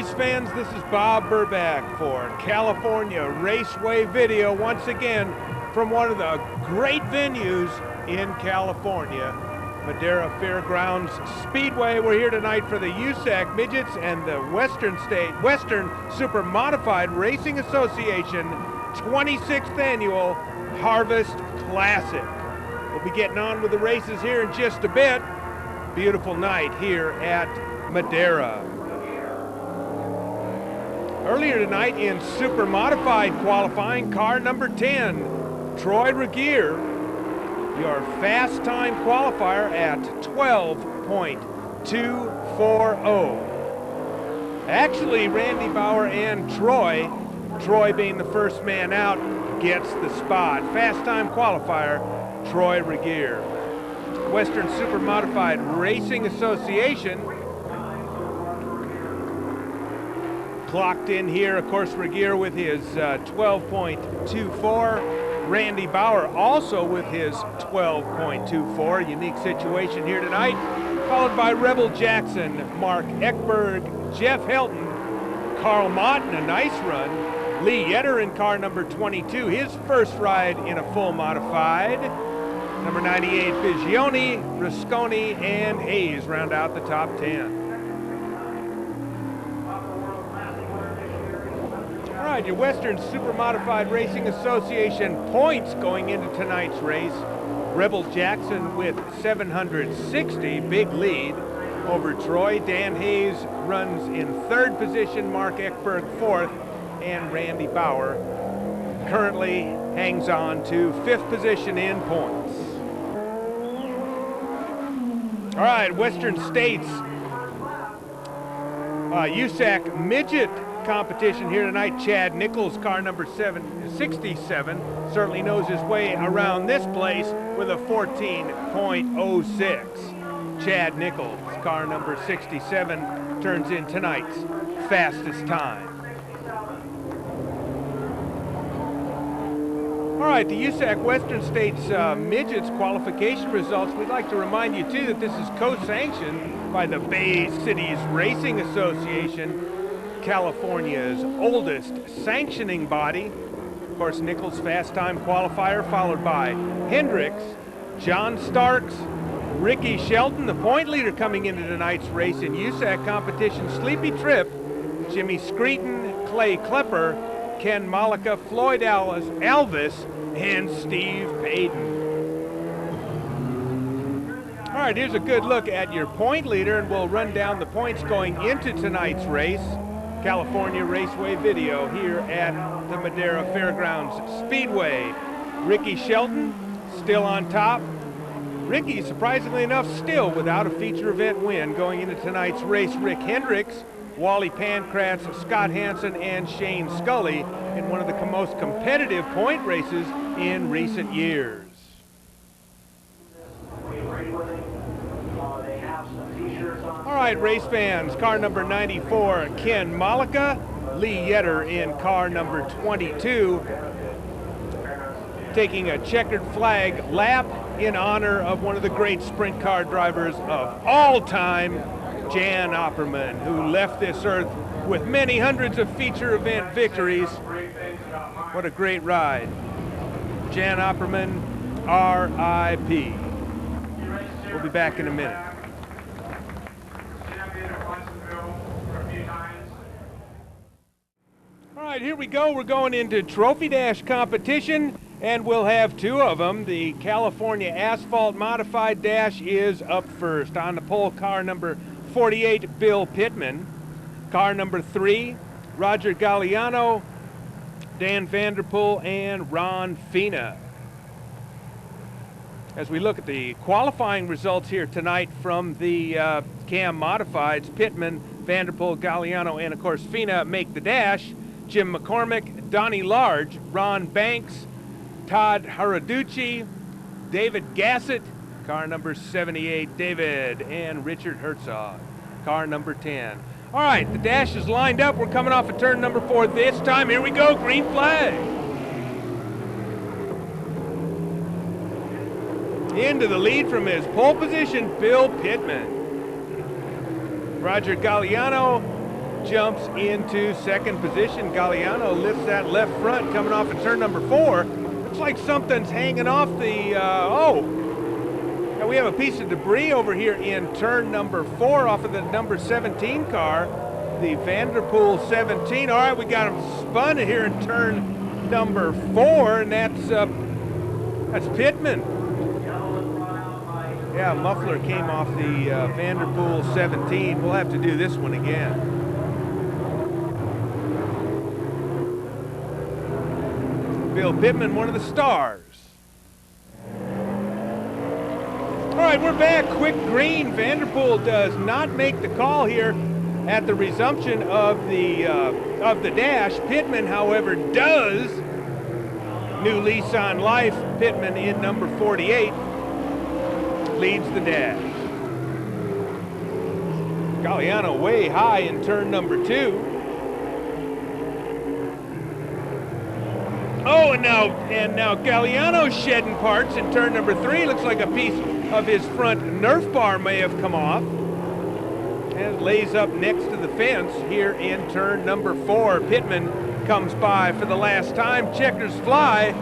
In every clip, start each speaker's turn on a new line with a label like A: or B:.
A: race fans, this is Bob Burback for California Raceway Video, once again from one of the great venues in California, Madera Fairgrounds Speedway. We're here tonight for the USAC Midgets and the Western Supermodified Racing Association 26th Annual Harvest Classic. We'll be getting on with the races here in just a bit. Beautiful night here at Madera. Earlier tonight in super modified qualifying, car number 10, Troy Regier, your fast time qualifier at 12.240. Actually, Randy Bauer and Troy being the first man out, gets the spot. Fast time qualifier, Troy Regier. Western Super Modified Racing Association clocked in here, of course, Regier with his 12.24. Randy Bauer also with his 12.24. Unique situation here tonight, followed by Rebel Jackson, Mark Eckberg, Jeff Helton, Carl Mott in a nice run, Lee Yetter in car number 22, his first ride in a full modified. Number 98, Bigioni, Rusconi, and Hayes round out the top 10. All right, your Western Super Modified Racing Association points going into tonight's race. Rebel Jackson with 760, big lead over Troy. Dan Hayes runs in third position, Mark Eckberg fourth, and Randy Bauer currently hangs on to fifth position in points. All right, Western States USAC Midget competition here tonight. Chad Nichols, car number 67, certainly knows his way around this place with a 14.06. Chad Nichols, car number 67, turns in tonight's fastest time. All right, the USAC Western States Midgets qualification results. We'd like to remind you, too, that this is co-sanctioned by the Bay Cities Racing Association, California's oldest sanctioning body. Of course, Nichols fast time qualifier, followed by Hendricks, John Starks, Ricky Shelton, the point leader coming into tonight's race in USAC competition, Sleepy Trip, Jimmy Screeton, Clay Klepper, Ken Malika, Floyd Alvis, and Steve Payton. All right, here's a good look at your point leader, and we'll run down the points going into tonight's race. California Raceway Video here at the Madera Fairgrounds Speedway. Ricky Shelton still on top. Ricky, surprisingly enough, still without a feature event win going into tonight's race. Rick Hendricks, Wally Pankratz, Scott Hansen, and Shane Scully in one of the most competitive point races in recent years. All right, race fans, car number 94, Ken Malika, Lee Yetter in car number 22, taking a checkered flag lap in honor of one of the great sprint car drivers of all time, Jan Opperman, who left this earth with many hundreds of feature event victories. What a great ride. Jan Opperman, R.I.P. We'll be back in a minute. All right, here we go. We're going into Trophy Dash competition, and we'll have two of them. The California Asphalt Modified Dash is up first. On the pole, car number 48, Bill Pittman. Car number 3, Roger Galliano, Dan Vanderpool, and Ron Fina. As we look at the qualifying results here tonight from the Cam Modifieds, Pittman, Vanderpool, Galliano, and of course Fina make the dash. Jim McCormick, Donnie Large, Ron Banks, Todd Haraducci, David Gassett, car number 78, David, and Richard Herzog, car number 10. All right, the dash is lined up. We're coming off of turn number 4 this time. Here we go, green flag. Into the lead from his pole position, Bill Pittman. Roger Galliano jumps into second position. Galliano lifts that left front coming off of turn number 4. Looks like something's hanging off the, now we have a piece of debris over here in turn number 4 off of the number 17 car, the Vanderpool 17. All right, we got him spun here in turn number 4, and that's Pittman. Yeah, muffler came off the Vanderpool 17. We'll have to do this one again. Bill Pittman, one of the stars. All right, we're back. Quick green. Vanderpool does not make the call here at the resumption of the dash. Pittman, however, does. New lease on life. Pittman in number 48 leads the dash. Galliano way high in turn number 2. Oh, and now Galliano shedding parts in turn number 3. Looks like a piece of his front Nerf bar may have come off. And lays up next to the fence here in turn number 4. Pittman comes by for the last time. Checkers fly.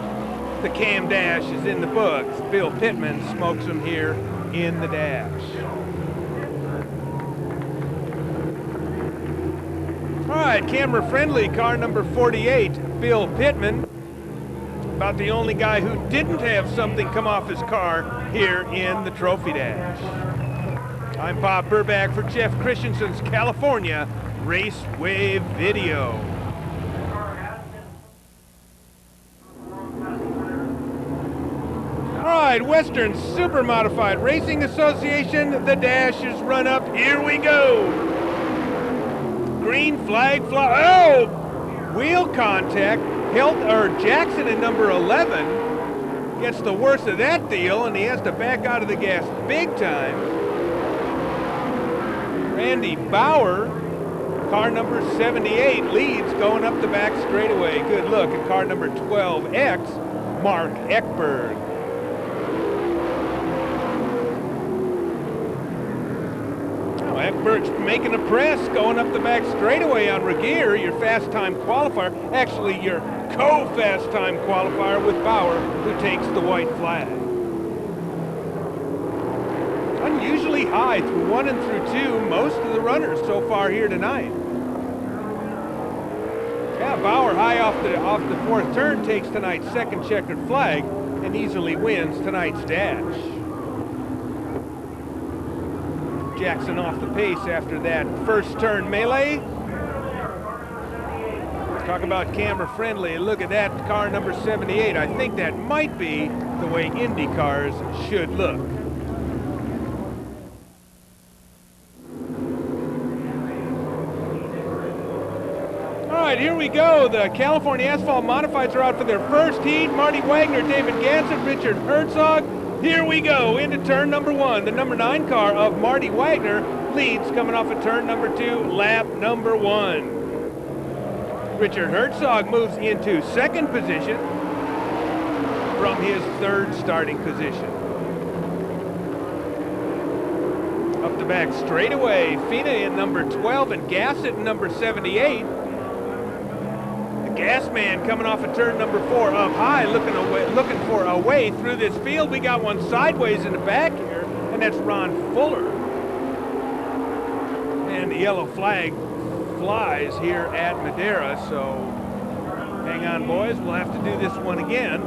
A: The cam dash is in the books. Bill Pittman smokes him here in the dash. All right, camera friendly, car number 48, Bill Pittman. About the only guy who didn't have something come off his car here in the trophy dash. I'm Bob Burback for Jeff Christensen's California Raceway Video. All right, Western Supermodified Racing Association, the dash is run up. Here we go. Green flag fly. Oh! Wheel contact. Jackson in number 11 gets the worst of that deal, and he has to back out of the gas big time. Randy Bauer, car number 78, leads going up the back straightaway. Good look at car number 12X, Mark Eckberg. Eckberg's making a press, going up the back straightaway on Regier, your fast time qualifier. Actually, your co-fast time qualifier with Bauer, who takes the white flag. Unusually high through 1 and through 2, most of the runners so far here tonight. Yeah, Bauer high off the 4th turn takes tonight's second checkered flag and easily wins tonight's dash. Jackson off the pace after that first turn melee. Talk about camera friendly. Look at that car number 78. I think that might be the way Indy cars should look. All right, here we go. The California Asphalt Modifieds are out for their first heat. Marty Wagner, David Gansett, Richard Herzog. Here we go into turn number 1. The number 9 car of Marty Wagner leads coming off of turn number 2, lap number 1. Richard Herzog moves into second position from his 3rd starting position. Up the back straightaway, Fina in number 12 and Gassett in number 78. Gas man coming off of turn number 4 up high, looking for a way through this field. We got one sideways in the back here, and that's Ron Fuller. And the yellow flag flies here at Madera, so hang on, boys. We'll have to do this one again.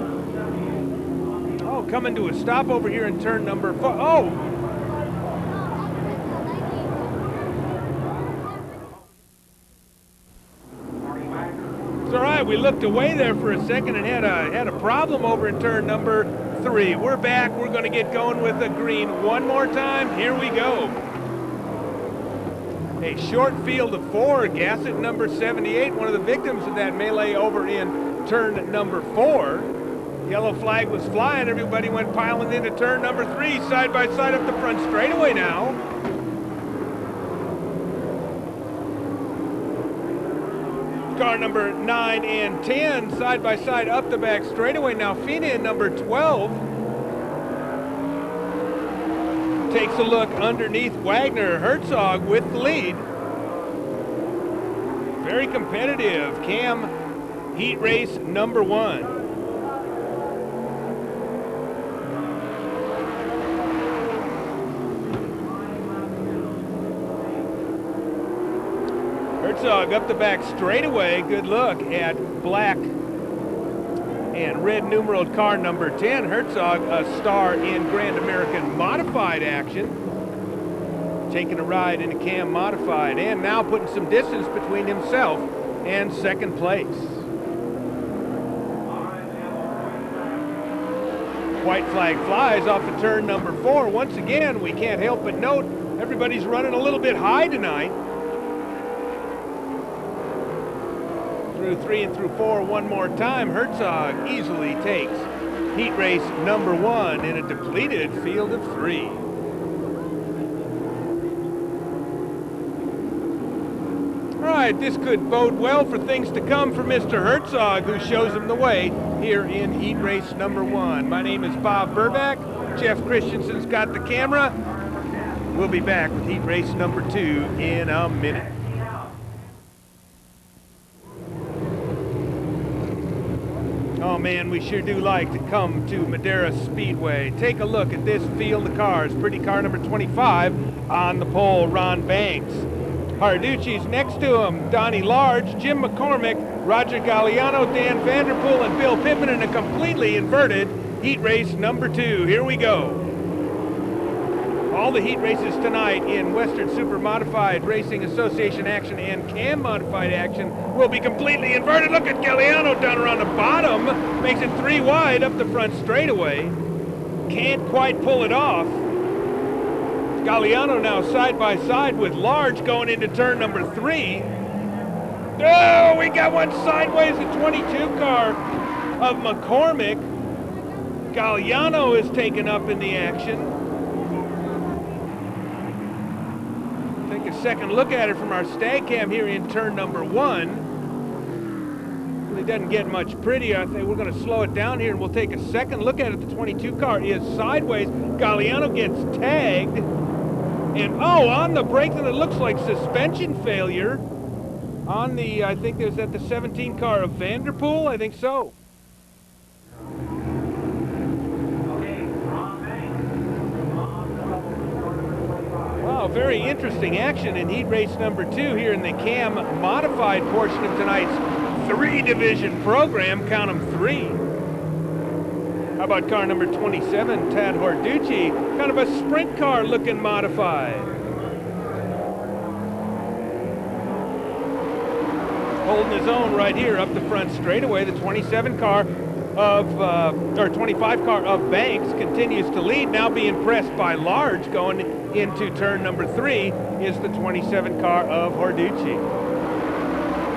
A: Oh, coming to a stop over here in turn number 4. Oh! All right, we looked away there for a second and had a problem over in turn number 3. We're back. We're going to get going with the green one more time. Here we go. A short field of 4. Gassett number 78, one of the victims of that melee over in turn number 4. Yellow flag was flying. Everybody went piling into turn number 3, side by side up the front straightaway now. Car number 9 and 10 side by side up the back straightaway now. Fina in number 12 takes a look underneath Wagner. Herzog with the lead. Very competitive. Cam, heat race number 1. Herzog up the back straightaway. Good look at black and red numeraled car number 10. Herzog, a star in Grand American Modified action. Taking a ride in a Cam Modified and now putting some distance between himself and second place. White flag flies off of turn number 4. Once again, we can't help but note everybody's running a little bit high tonight. Through 3 and through 4 one more time. Herzog easily takes heat race number 1 in a depleted field of 3. All right, this could bode well for things to come for Mr. Herzog, who shows him the way here in heat race number 1. My name is Bob Burback. Jeff Christensen's got the camera. We'll be back with heat race number 2 in a minute. Oh man, we sure do like to come to Madera Speedway. Take a look at this field of cars. Pretty car number 25 on the pole, Ron Banks. Harducci's next to him, Donnie Large, Jim McCormick, Roger Galliano, Dan Vanderpool, and Bill Pittman in a completely inverted heat race number 2. Here we go. All the heat races tonight in Western Supermodified Racing Association action and Cam Modified action will be completely inverted. Look at Galliano down around the bottom. Makes it 3 wide up the front straightaway. Can't quite pull it off. Galliano now side by side with Large going into turn number 3. Oh, we got one sideways, the 22 car of McCormick. Galliano is taken up in the action. Take a second look at it from our stag cam here in turn number 1. Really doesn't get much prettier. I think we're going to slow it down here and we'll take a second look at it. The 22 car is sideways. Galliano gets tagged. And oh, on the brake, then it looks like suspension failure. On the, I think there's at the 17 car of Vanderpool, I think so. Wow, very interesting action in heat race number 2 here in the Cam Modified portion of tonight's 3-division program. Count them 3. How about car number 27, Tad Harducci? Kind of a sprint car looking modified. Holding his own right here up the front straightaway. The 27 car of, or 25 car of Banks continues to lead, now being pressed by Large. Going into turn number 3 is the 27 car of Harducci.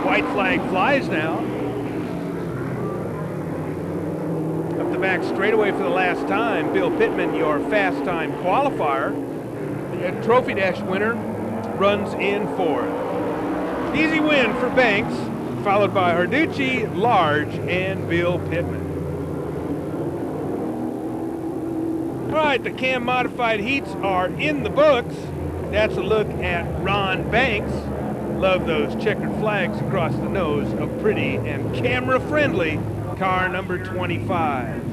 A: White flag flies now. Back straightaway for the last time, Bill Pittman, your fast time qualifier. The Trophy Dash winner runs in 4th. Easy win for Banks, followed by Harducci, Large, and Bill Pittman. All right, the Cam Modified heats are in the books. That's a look at Ron Banks. Love those checkered flags across the nose of pretty and camera-friendly car number 25.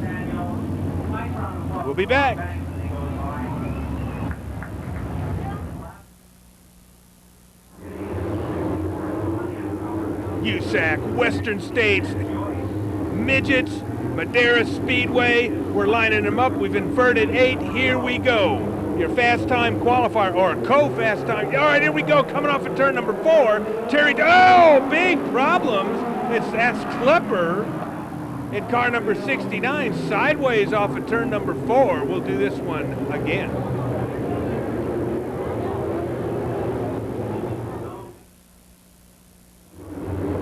A: We'll be back. USAC, Western States, Midgets, Madera Speedway. We're lining them up. We've inverted 8. Here we go. Your fast time qualifier, or co-fast time. All right, here we go. Coming off of turn number 4. Terry, oh, big problems. That's Klepper in car number 69, sideways off of turn number 4. We'll do this one again.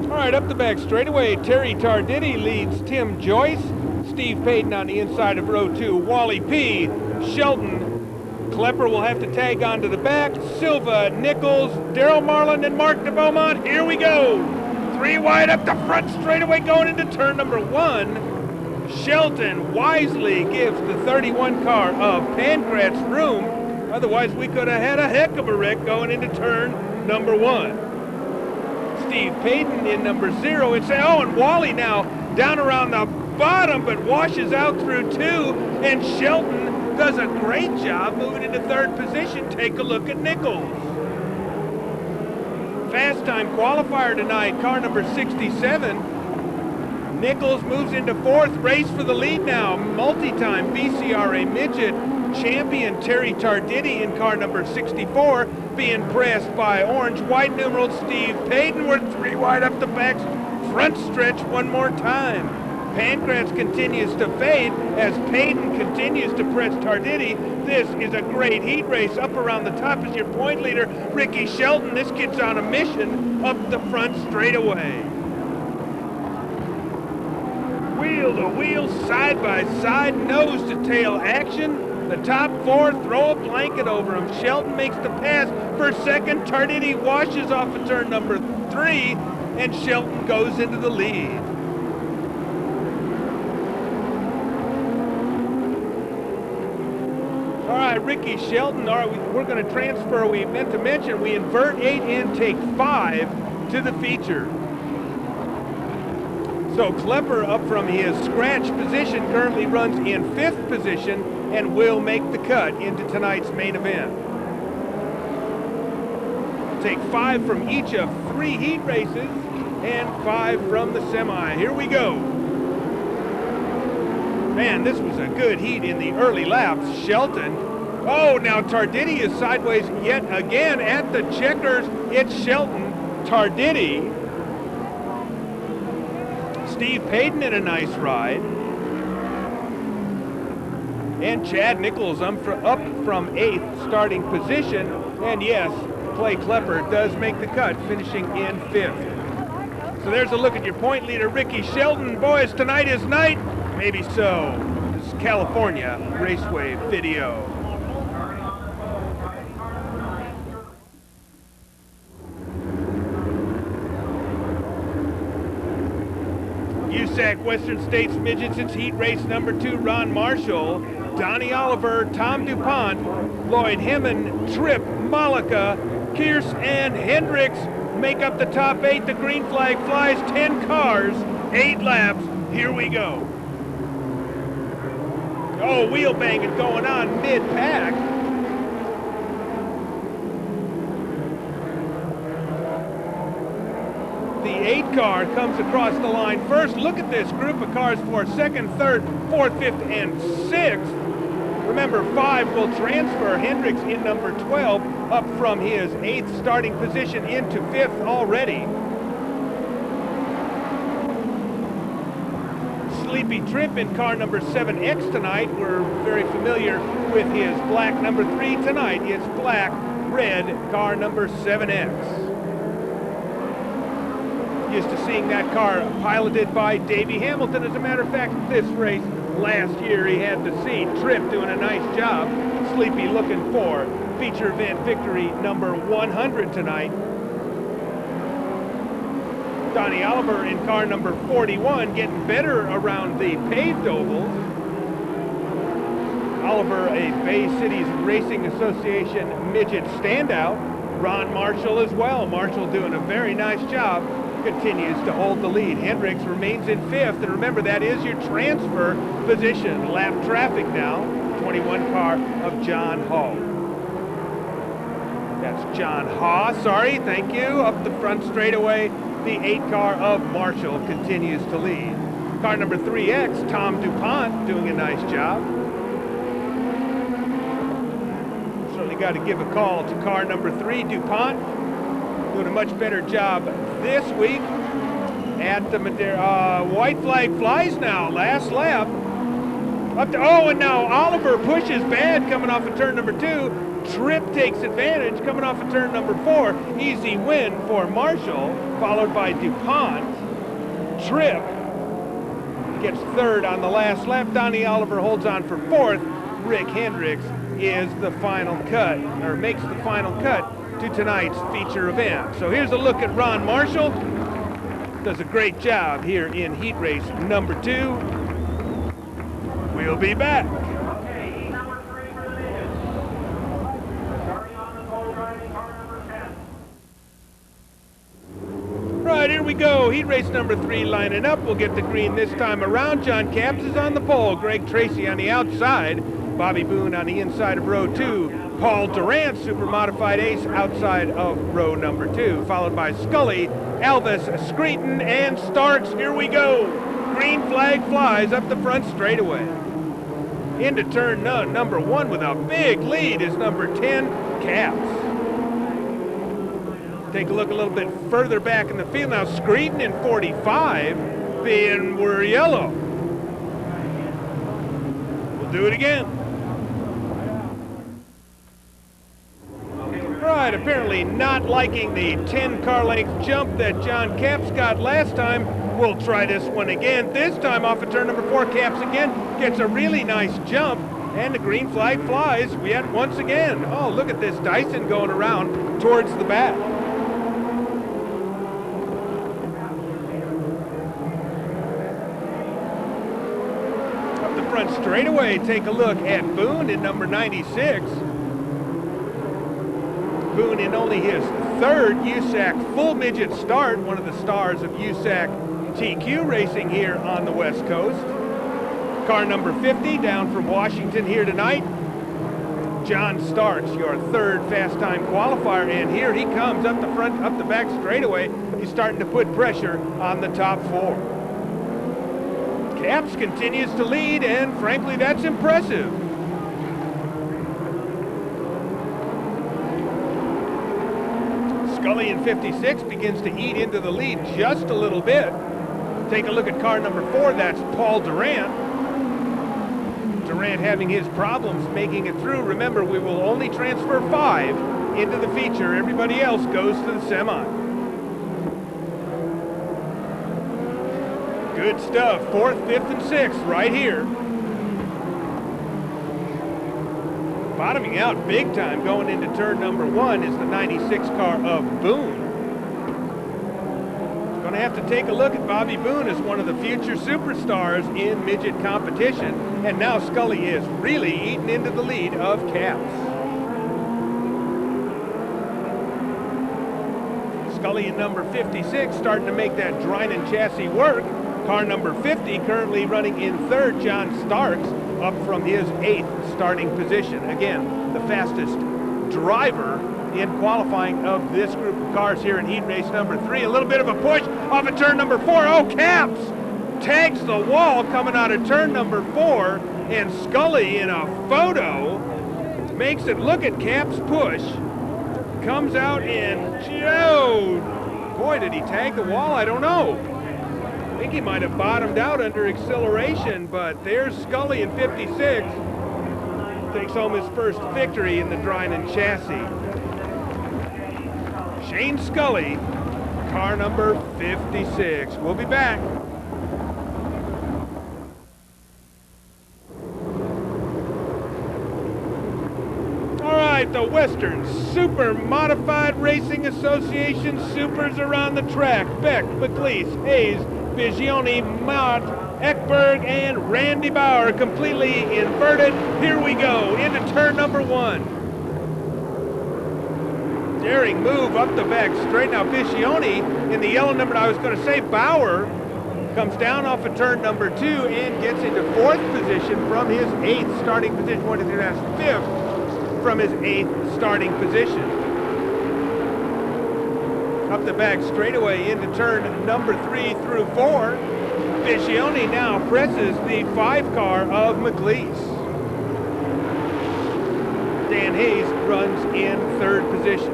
A: All right, up the back straightaway, Terry Tarditi leads Tim Joyce. Steve Payton on the inside of row 2. Wally P. Shelton. Klepper will have to tag onto the back. Silva, Nichols, Daryl Marlin, and Mark DeBeaumont. Here we go. 3 wide up the front straightaway going into turn number 1. Shelton wisely gives the 31 car of Pancratz room. Otherwise, we could have had a heck of a wreck going into turn number 1. Steve Payton in number 0. And Wally now down around the bottom, but washes out through 2. And Shelton does a great job moving into 3rd position. Take a look at Nichols. Fast time qualifier tonight, car number 67. Nichols moves into 4th, race for the lead now. Multi-time BCRA Midget champion Terry Tarditti in car number 64, being pressed by orange white numeral Steve Payton. We're 3 wide up the back front stretch one more time. Pancratz continues to fade as Payton continues to press Tarditti. This is a great heat race. Up around the top is your point leader, Ricky Shelton. This kid's on a mission up the front straightaway. Wheel to wheel, side by side, nose to tail action. The top 4 throw a blanket over him. Shelton makes the pass for 2nd. Tarditti washes off of turn number 3, and Shelton goes into the lead. All right, Ricky Shelton, all right, we're going to transfer. We meant to mention we invert 8 and take 5 to the feature. So Klepper up from his scratch position currently runs in 5th position and will make the cut into tonight's main event. Take 5 from each of 3 heat races and 5 from the semi. Here we go. Man, this was a good heat in the early laps. Shelton. Oh, now Tarditti is sideways yet again at the checkers. It's Shelton. Tarditti. Steve Payton in a nice ride. And Chad Nichols up from 8th starting position. And yes, Clay Klepper does make the cut, finishing in 5th. So there's a look at your point leader, Ricky Shelton. Boys, tonight is night. Maybe so. This is California Raceway Video. USAC Western States Midgets, it's heat race number 2. Ron Marshall, Donnie Oliver, Tom DuPont, Lloyd Hemman, Tripp, Malika, Kearse, and Hendricks make up the top 8. The green flag flies. 10 cars, 8 laps. Here we go. Oh, wheel banging going on mid-pack. The 8 car comes across the line first. Look at this group of cars for 2nd, 3rd, 4th, 5th, and 6th. Remember, 5 will transfer. Hendricks in number 12 up from his 8th starting position into 5th already. Sleepy Tripp in car number 7X tonight. We're very familiar with his black number 3 tonight. It's black, red, car number 7X. Used to seeing that car piloted by Davey Hamilton. As a matter of fact, this race last year he had to see Tripp doing a nice job. Sleepy looking for feature event victory number 100 tonight. Donnie Oliver in car number 41 getting better around the paved ovals. Oliver, a Bay Cities Racing Association midget standout. Ron Marshall as well. Marshall doing a very nice job. Continues to hold the lead. Hendricks remains in 5th, and remember, that is your transfer position. Lap traffic now. 21 car of John Hall. That's John Haw, sorry, thank you. Up the front straightaway, the 8 car of Marshall continues to lead. Car number 3X, Tom DuPont, doing a nice job. Certainly got to give a call to car number 3, DuPont. Doing a much better job this week at the Madera. White flag flies now, last lap. And now Oliver pushes bad coming off of turn number 2. Tripp takes advantage coming off of turn number 4. Easy win for Marshall, followed by DuPont. Tripp gets 3rd on the last lap. Donnie Oliver holds on for 4th. Rick Hendricks is the final cut, or makes the final cut to tonight's feature event. So here's a look at Ron Marshall. Does a great job here in heat race number 2. We'll be back. we go. Heat race number 3 lining up. We'll get the green this time around. John Capps is on the pole. Greg Tracy on the outside. Bobby Boone on the inside of row 2. Paul Durant, Supermodified ace, outside of row number 2. Followed by Scully, Elvis, Screeton, and Starks. Here we go. Green flag flies up the front straightaway. Into turn number 1 with a big lead is number 10, Capps. Take a look a little bit further back in the field now. Screeton in 45, and we're yellow. We'll do it again. Right, apparently not liking the 10 car length jump that John Capps got last time. We'll try this one again. This time off of turn number 4, Capps again gets a really nice jump, and the green flag flies yet once again. Oh, look at this Dyson going around towards the back. Front straightaway, take a look at Boone in number 96. Boone in only his 3rd USAC full midget start, one of the stars of USAC TQ racing here on the West Coast. Car number 50 down from Washington here tonight. John Starks, your 3rd fast time qualifier, and here he comes up the front, up the back straightaway. He's starting to put pressure on the top 4. Capps continues to lead, and frankly, that's impressive. Scully in 56 begins to eat into the lead just a little bit. Take a look at car number 4, that's Paul Durant. Durant having his problems making it through. Remember, we will only transfer 5 into the feature. Everybody else goes to the semi. Good stuff. 4th, 5th, and 6th right here. Bottoming out big time going into turn number 1 is the 96 car of Boone. Going to have to take a look at Bobby Boone as one of the future superstars in midget competition. And now Scully is really eating into the lead of Capps. Scully in number 56 starting to make that Drinan chassis work. Car number 50 currently running in 3rd, John Starks, up from his 8th starting position. Again, the fastest driver in qualifying of this group of cars here in heat race number 3. A little bit of a push off of turn number 4. Oh, Capps tags the wall coming out of turn number 4, and Scully in a photo makes it look at Capps' push. Comes out and, oh, boy, did he tag the wall? I don't know. I think he might have bottomed out under acceleration, but there's Scully in 56. Takes home his first victory in the Drinan chassis. Shane Scully, car number 56. We'll be back. All right, the Western Supermodified Racing Association Supers are on the track. Beck, McLeese, Hayes, Bigioni, Mott, Ekberg, and Randy Bauer completely inverted. Here we go into turn number 1. Daring move up the back straight. Now Bigioni in the yellow number, I was going to say Bauer, comes down off of turn number 2 and gets into 4th position from his 8th starting position. 1, 2, 3, that's 5th from his 8th starting position. Up the back straightaway into turn number 3 through 4. Bigioni now presses the 5 car of McLeese. Dan Hayes runs in 3rd position.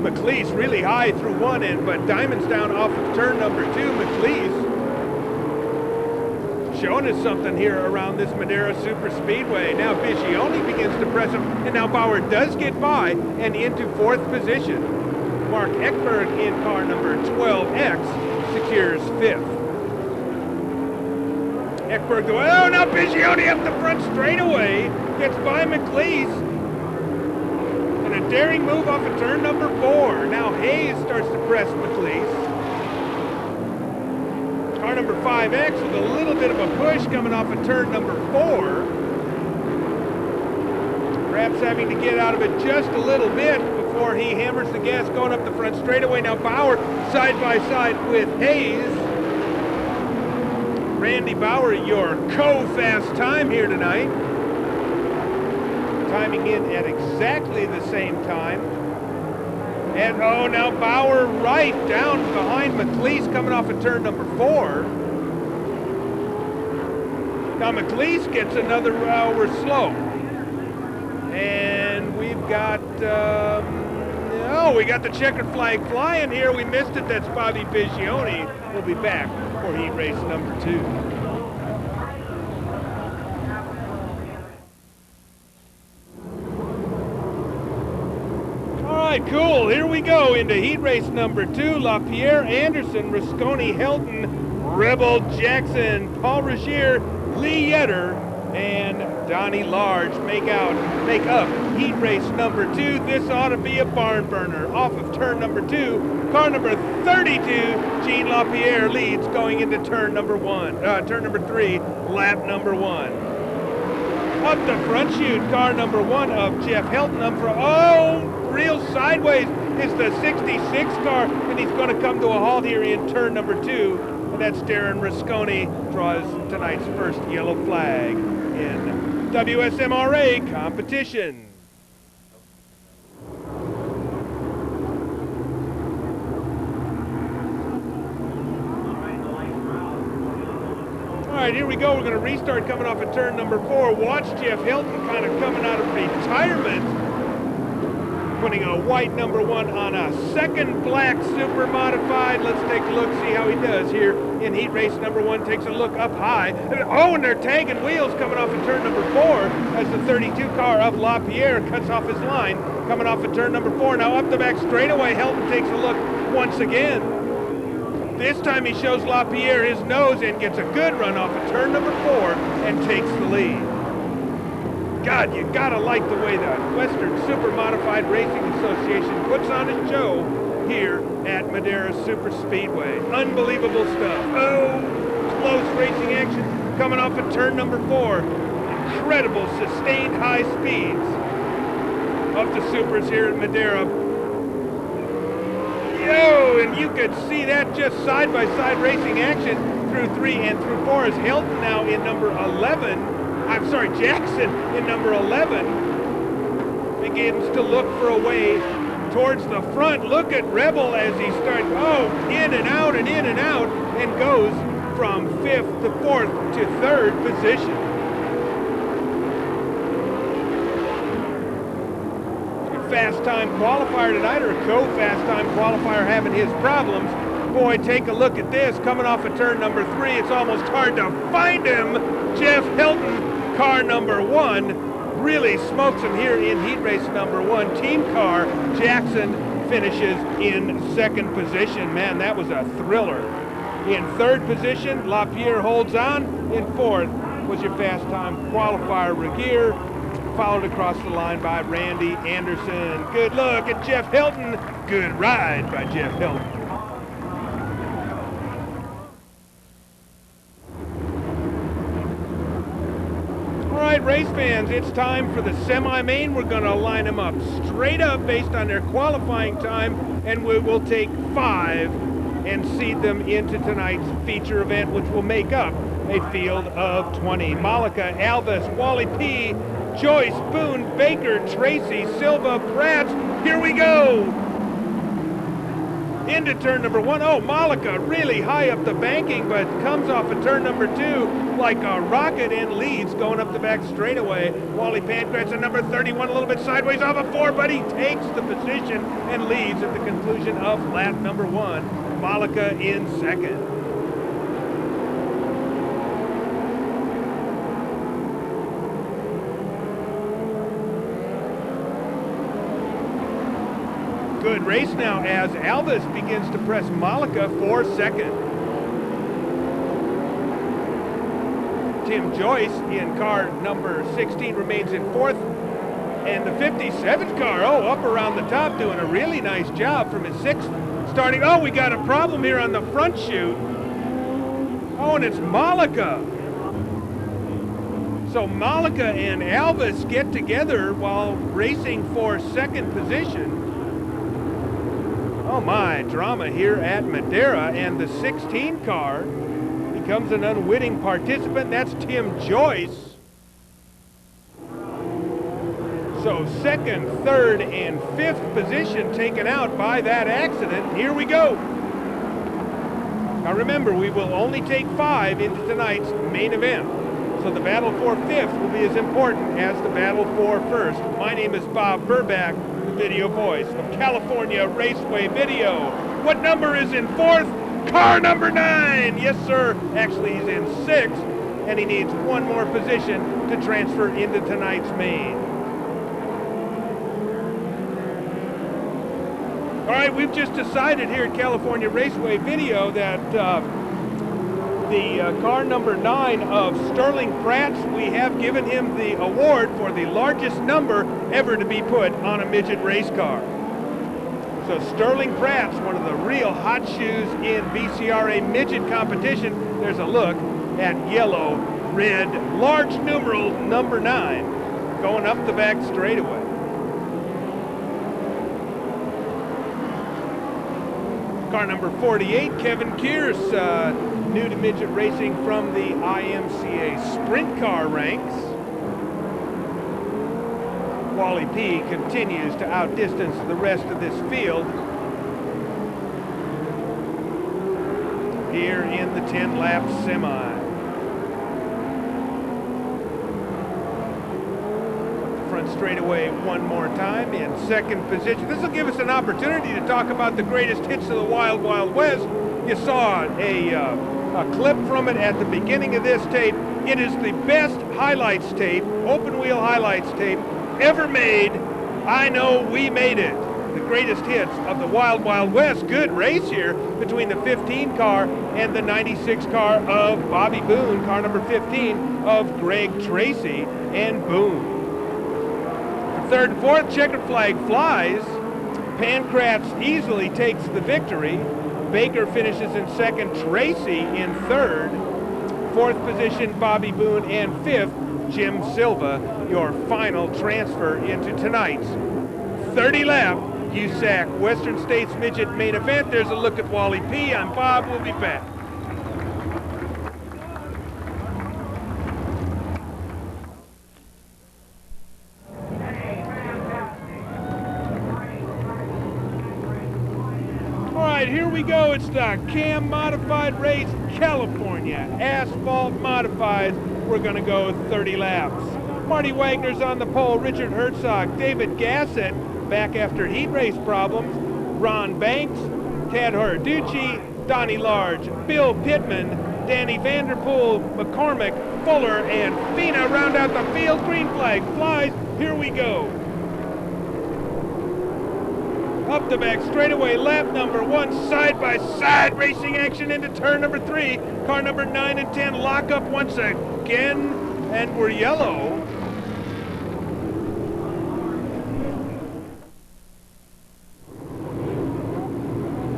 A: McLeese really high through 1 end, but Diamond's down off of turn number 2. McLeese showing us something here around this Madera Super Speedway. Now Bigioni begins to press him, and now Bauer does get by and into 4th position. Mark Ekberg in car number 12X secures 5th. Ekberg, oh, now Bigioni up the front straightaway, gets by McLeese, and a daring move off of turn number 4. Now Hayes starts to press McLeese. Car number 5X with a little bit of a push coming off of turn number 4. Perhaps having to get out of it just a little bit before he hammers the gas going up the front straightaway. Now Bauer side by side with Hayes. Randy Bauer, your co-fast time here tonight. Timing in at exactly the same time. And oh, now Bauer right down behind McLeese coming off of turn number 4. Now McLeese gets another, we're slow. And we've got, we got the checkered flag flying here. We missed it. That's Bobby Bigioni. We'll be back for heat race number 2. All right, cool. Here we go into heat race number 2. LaPierre, Anderson, Rusconi, Helton, Rebel, Jackson, Paul Rogier, Lee Yetter, and Donnie Large make up heat race number 2. This ought to be a barn burner. Off of turn number 2, car number 32, Jean LaPierre leads going into turn number 3, lap number 1. Up the front chute, car number 1 of Jeff Helton up for, real sideways is the 66 car, and he's going to come to a halt here in turn number 2. And that's Darren Rusconi, draws tonight's first yellow flag in WSMRA competition. All right, here we go. We're going to restart coming off of turn number 4. Watch Jeff Helton kind of coming out of retirement, putting a white number 1 on a second black super modified. Let's take a look, see how he does here in heat race number 1. Takes a look up high. Oh, and they're tagging wheels coming off of turn number 4 as the 32 car of LaPierre cuts off his line coming off of turn number 4. Now up the back straightaway, Helton takes a look once again. This time he shows LaPierre his nose and gets a good run off of turn number 4 and takes the lead. God, you gotta like the way the Western Super Modified Racing Association puts on a show here at Madera Super Speedway. Unbelievable stuff. Oh, close racing action coming off of turn number 4. Incredible sustained high speeds of the Supers here at Madera. Yo, and you could see that just side-by-side racing action through 3 and through 4 as Helton now in number 11. Jackson in number 11 begins to look for a way towards the front. Look at Rebel as he starts, in and out and in and out, and goes from 5th to 4th to 3rd position. Fast time qualifier tonight, or a co-fast time qualifier having his problems. Boy, take a look at this. Coming off of turn number 3, it's almost hard to find him. Jeff Helton, car number 1, really smokes him here in heat race number 1. Team car, Jackson finishes in 2nd position. Man, that was a thriller. In 3rd position, LaPierre holds on. In 4th was your fast time qualifier, Regier, followed across the line by Randy Anderson. Good look at Jeff Helton. Good ride by Jeff Helton. All right, race fans, it's time for the semi-main. We're going to line them up straight up based on their qualifying time, and we will take 5 and seed them into tonight's feature event, which will make up a field of 20. Malika, Alvis, Wally P., Joyce, Boone, Baker, Tracy, Silva, Pratt. Here we go. Into turn number 1. Oh, Malika really high up the banking, but comes off of turn number 2 like a rocket and leads going up the back straightaway. Wally Pancratz at number 31, a little bit sideways off of 4, but he takes the position and leads at the conclusion of lap number 1. Malika in 2nd. Good race now as Alvis begins to press Malika for 2nd. Tim Joyce in car number 16 remains in 4th. And the 57th car, up around the top, doing a really nice job from his 6th starting. Oh, we got a problem here on the front chute. Oh, and it's Malika. So Malika and Alvis get together while racing for second position. Oh my, drama here at Madera, and the 16 car becomes an unwitting participant. That's Tim Joyce. So second, third, and fifth position taken out by that accident. Here we go. Now remember, we will only take 5 into tonight's main event. So the battle for fifth will be as important as the battle for first. My name is Bob Burback, the video voice of California Raceway Video. What number is in fourth? Car number 9. Yes, sir. Actually, he's in 6th, and he needs one more position to transfer into tonight's main. All right, we've just decided here at California Raceway Video that the car number 9 of Sterling Pratt's, we have given him the award for the largest number ever to be put on a midget race car. So Sterling Pratt's one of the real hot shoes in BCRA Midget competition. There's a look at yellow, red, large numeral number 9 going up the back straightaway. Car number 48, Kevin Kearse, new to midget racing from the IMCA sprint car ranks. Wally P continues to outdistance the rest of this field here in the 10-lap semi. Front straightaway one more time in second position. This will give us an opportunity to talk about the greatest hits of the Wild Wild West. You saw a clip from it at the beginning of this tape. It is the best highlights tape, open wheel highlights tape ever made. I know we made it. The greatest hits of the Wild Wild West. Good race here between the 15 car and the 96 car of Bobby Boone, car number 15 of Greg Tracy and Boone. Third and fourth, checkered flag flies. Pancratz easily takes the victory. Baker finishes in second, Tracy in third. Fourth position, Bobby Boone, and fifth, Jim Silva, your final transfer into tonight's 30-lap USAC Western States Midget main event. There's a look at Wally P. I'm Bob. We'll be back. Here we go. It's the Cam Modified Race California Asphalt Modifieds. We're going to go 30 laps. Marty Wagner's on the pole. Richard Herzog, David Gassett back after heat race problems. Ron Banks, Tad Haraducci, Donnie Large, Bill Pittman, Danny Vanderpool, McCormick, Fuller, and Fina round out the field. Green flag flies. Here we go. Up the back straightaway, lap number 1, side-by-side racing action into turn number 3. Car number 9 and 10 lock up once again, and we're yellow.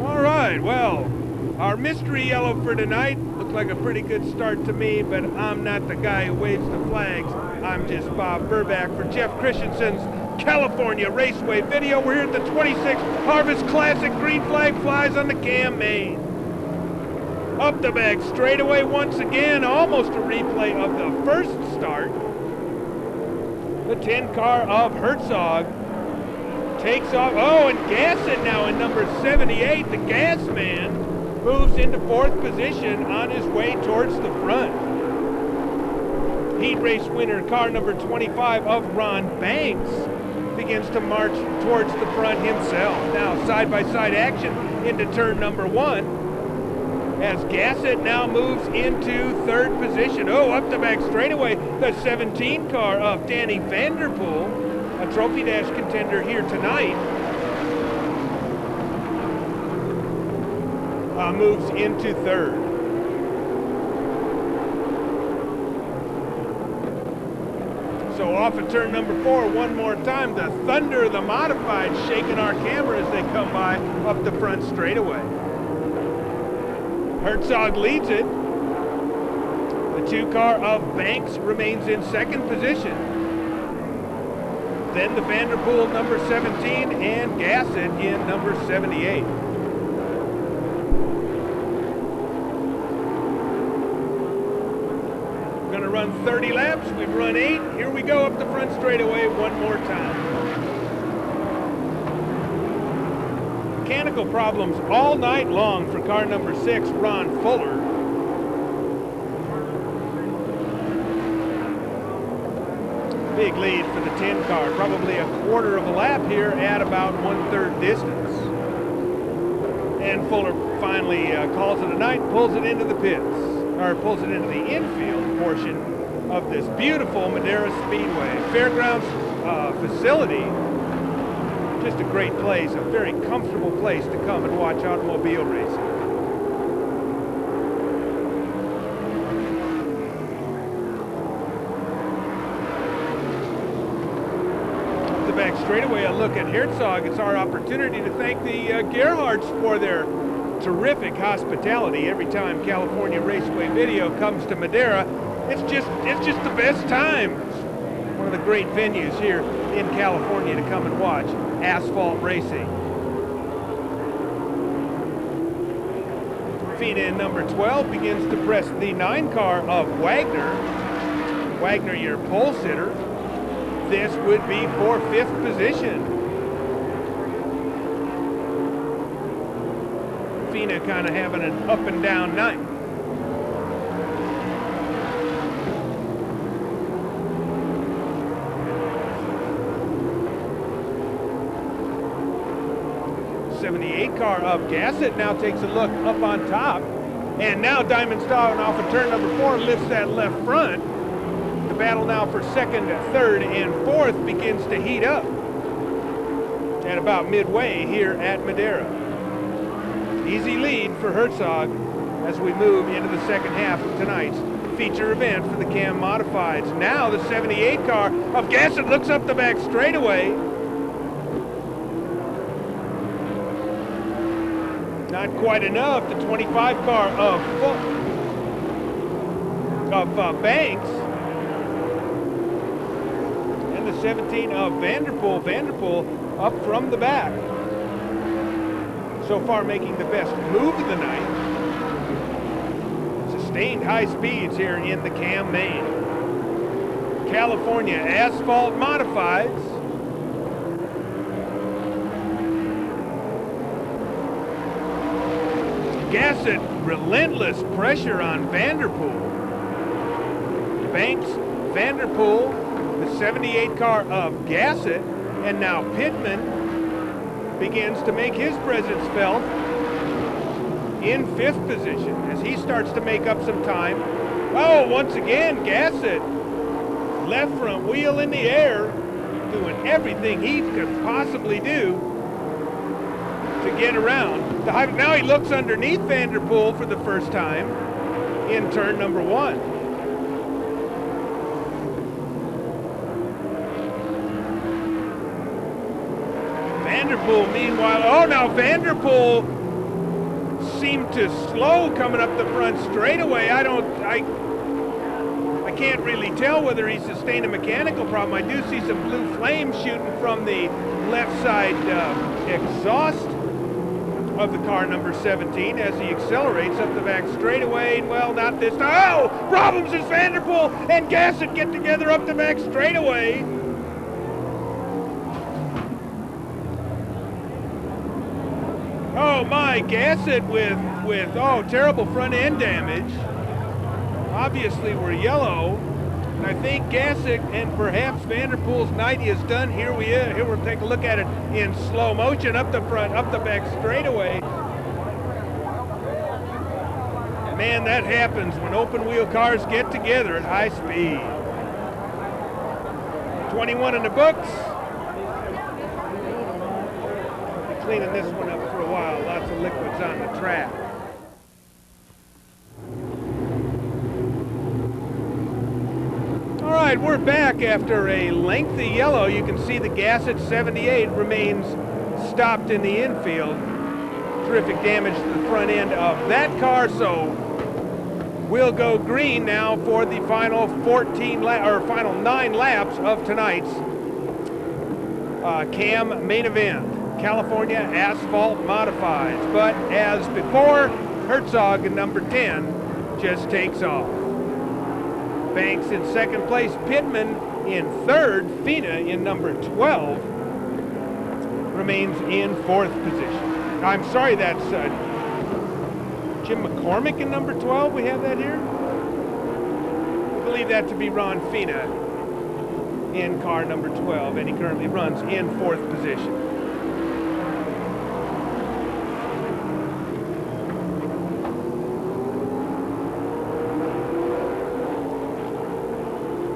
A: All right, well, our mystery yellow for tonight looked like a pretty good start to me, but I'm not the guy who waves the flags. I'm just Bob Burback for Jeff Christensen's California Raceway Video. We're here at the 26th Harvest Classic. Green flag flies on the Cam main. Up the back straightaway once again, almost a replay of the first start. The 10 car of Herzog takes off. Oh, and Gassett now in number 78. The Gas Man moves into fourth position on his way towards the front. Heat race winner, car number 25 of Ron Banks, begins to march towards the front himself. Now side-by-side action into turn number 1 as Gassett now moves into third position. Oh, up the back straightaway, the 17 car of Danny Vanderpool, a Trophy Dash contender here tonight, moves into third. So off at turn number 4 one more time. The Thunder of the Modified shaking our camera as they come by up the front straightaway. Herzog leads it. The The 2 car of Banks remains in second position. Then the Vanderpool number 17 and Gassett in number 78. We're gonna run 30 laps. We've run 8. Here we go up the front straightaway one more time. Mechanical problems all night long for car number 6, Ron Fuller. Big lead for the 10 car, probably a quarter of a lap here at about 1/3 distance. And Fuller finally calls it a night, pulls it into the pits, or pulls it into the infield portion of this beautiful Madera Speedway. Fairgrounds facility, just a great place, a very comfortable place to come and watch automobile racing. Back straightaway, a look at Herzog. It's our opportunity to thank the Gerhardts for their terrific hospitality. Every time California Raceway Video comes to Madera, it's just the best time. One of the great venues here in California to come and watch asphalt racing. FINA in number 12 begins to press the 9 car of Wagner. Wagner, your pole sitter. This would be for 5th position. FINA kind of having an up and down night. '78 car of Gassett now takes a look up on top. And now Diamond Star off of turn number 4 lifts that left front. The battle now for 2nd, 3rd, and 4th begins to heat up at about midway here at Madera. Easy lead for Herzog as we move into the second half of tonight's feature event for the Cam Modifieds. Now the 78 car of Gassett looks up the back straightaway. Not quite enough. The 25 car of Banks. 17 of Vanderpool. Vanderpool up from the back. So far making the best move of the night. Sustained high speeds here in the Cam main. California Asphalt Modifieds. Gassett, relentless pressure on Vanderpool. Banks, Vanderpool, the 78 car of Gassett, and now Pittman begins to make his presence felt in 5th position as he starts to make up some time. Oh, once again, Gassett, left front wheel in the air, doing everything he could possibly do to get around. Now he looks underneath Vanderpool for the first time in turn number 1. Vanderpool, meanwhile, oh, now Vanderpool seemed to slow coming up the front straightaway. I can't really tell whether he sustained a mechanical problem. I do see some blue flames shooting from the left side exhaust of the car number 17 as he accelerates up the back straightaway. Well, not this time. Oh, problems as Vanderpool and Gassett get together up the back straightaway. Oh my, Gassett with terrible front end damage. Obviously we're yellow. And I think Gassett and perhaps Vanderpool's night is done. Here we'll take a look at it in slow motion up the front, up the back straightaway. Man, that happens when open wheel cars get together at high speed. 21 in the books. Cleaning this one up for a while. Lots of liquids on the track. All right, we're back after a lengthy yellow. You can see the Gassett 78 remains stopped in the infield. Terrific damage to the front end of that car, so We'll go green now for the final final 9 laps of tonight's CAM main event, California Asphalt Modifieds. But as before, Herzog in number 10 just takes off. Banks in second place, Pittman in third, Fina in number 12 remains in fourth position. I'm sorry, that's Jim McCormick in number 12. We have that here. I believe that to be Ron Fina in car number 12, and he currently runs in fourth position.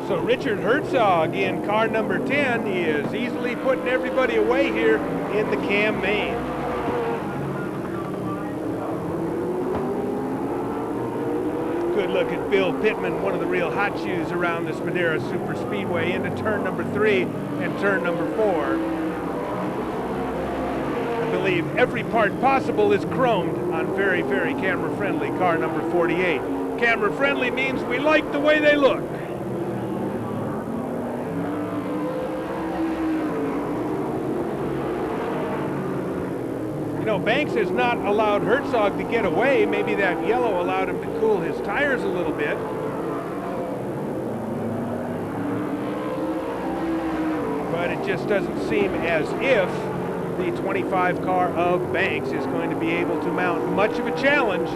A: So Richard Herzog in car number 10 is easily putting everybody away here in the CAM main. Good look at Bill Pittman, one of the real hot shoes around this Madera Super Speedway, into turn number 3 and turn number 4. I believe every part possible is chromed on very, very camera-friendly car number 48. Camera-friendly means we like the way they look. You know, Banks has not allowed Herzog to get away. Maybe that yellow allowed him to cool his tires a little bit. But it just doesn't seem as if the 25 car of Banks is going to be able to mount much of a challenge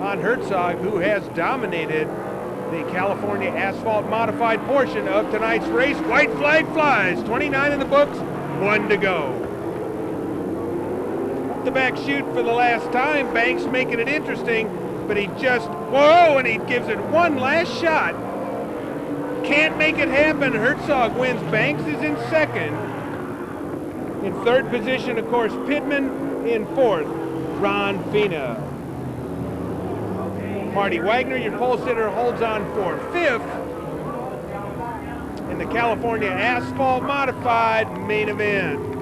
A: on Herzog, who has dominated the California Asphalt Modified portion of tonight's race. White flag flies, 29 in the books, 1 to go. The back chute for the last time. Banks making it interesting, but he just, whoa, and he gives it one last shot. Can't make it happen. Herzog wins. Banks is in second. In third position, of course, Pittman. In fourth, Ron Fina. Marty Wagner, your pole sitter, holds on for fifth in the California Asphalt Modified main event.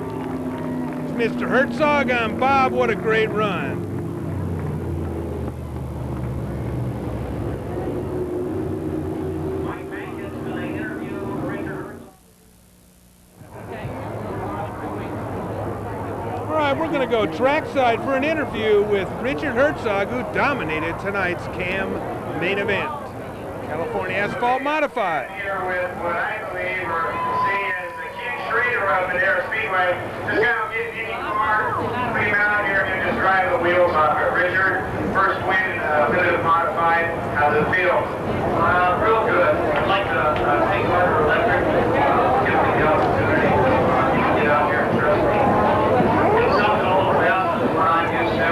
A: Mr. Herzog, I'm Bob. What a great run. All right, we're going to go trackside for an interview with Richard Herzog, who dominated tonight's CAM main event, California Asphalt Modified.
B: Here with what I believe are seen as the King Schrader of Madera Speedway. Just kind of get any car, bring him out here and just drive the wheels off it. Richard, first win, limited modified. How's it feel? Real good. I'd like to take over electric. Give me the opportunity to get out here and trust me. It's something a little bit else than what I'm used to.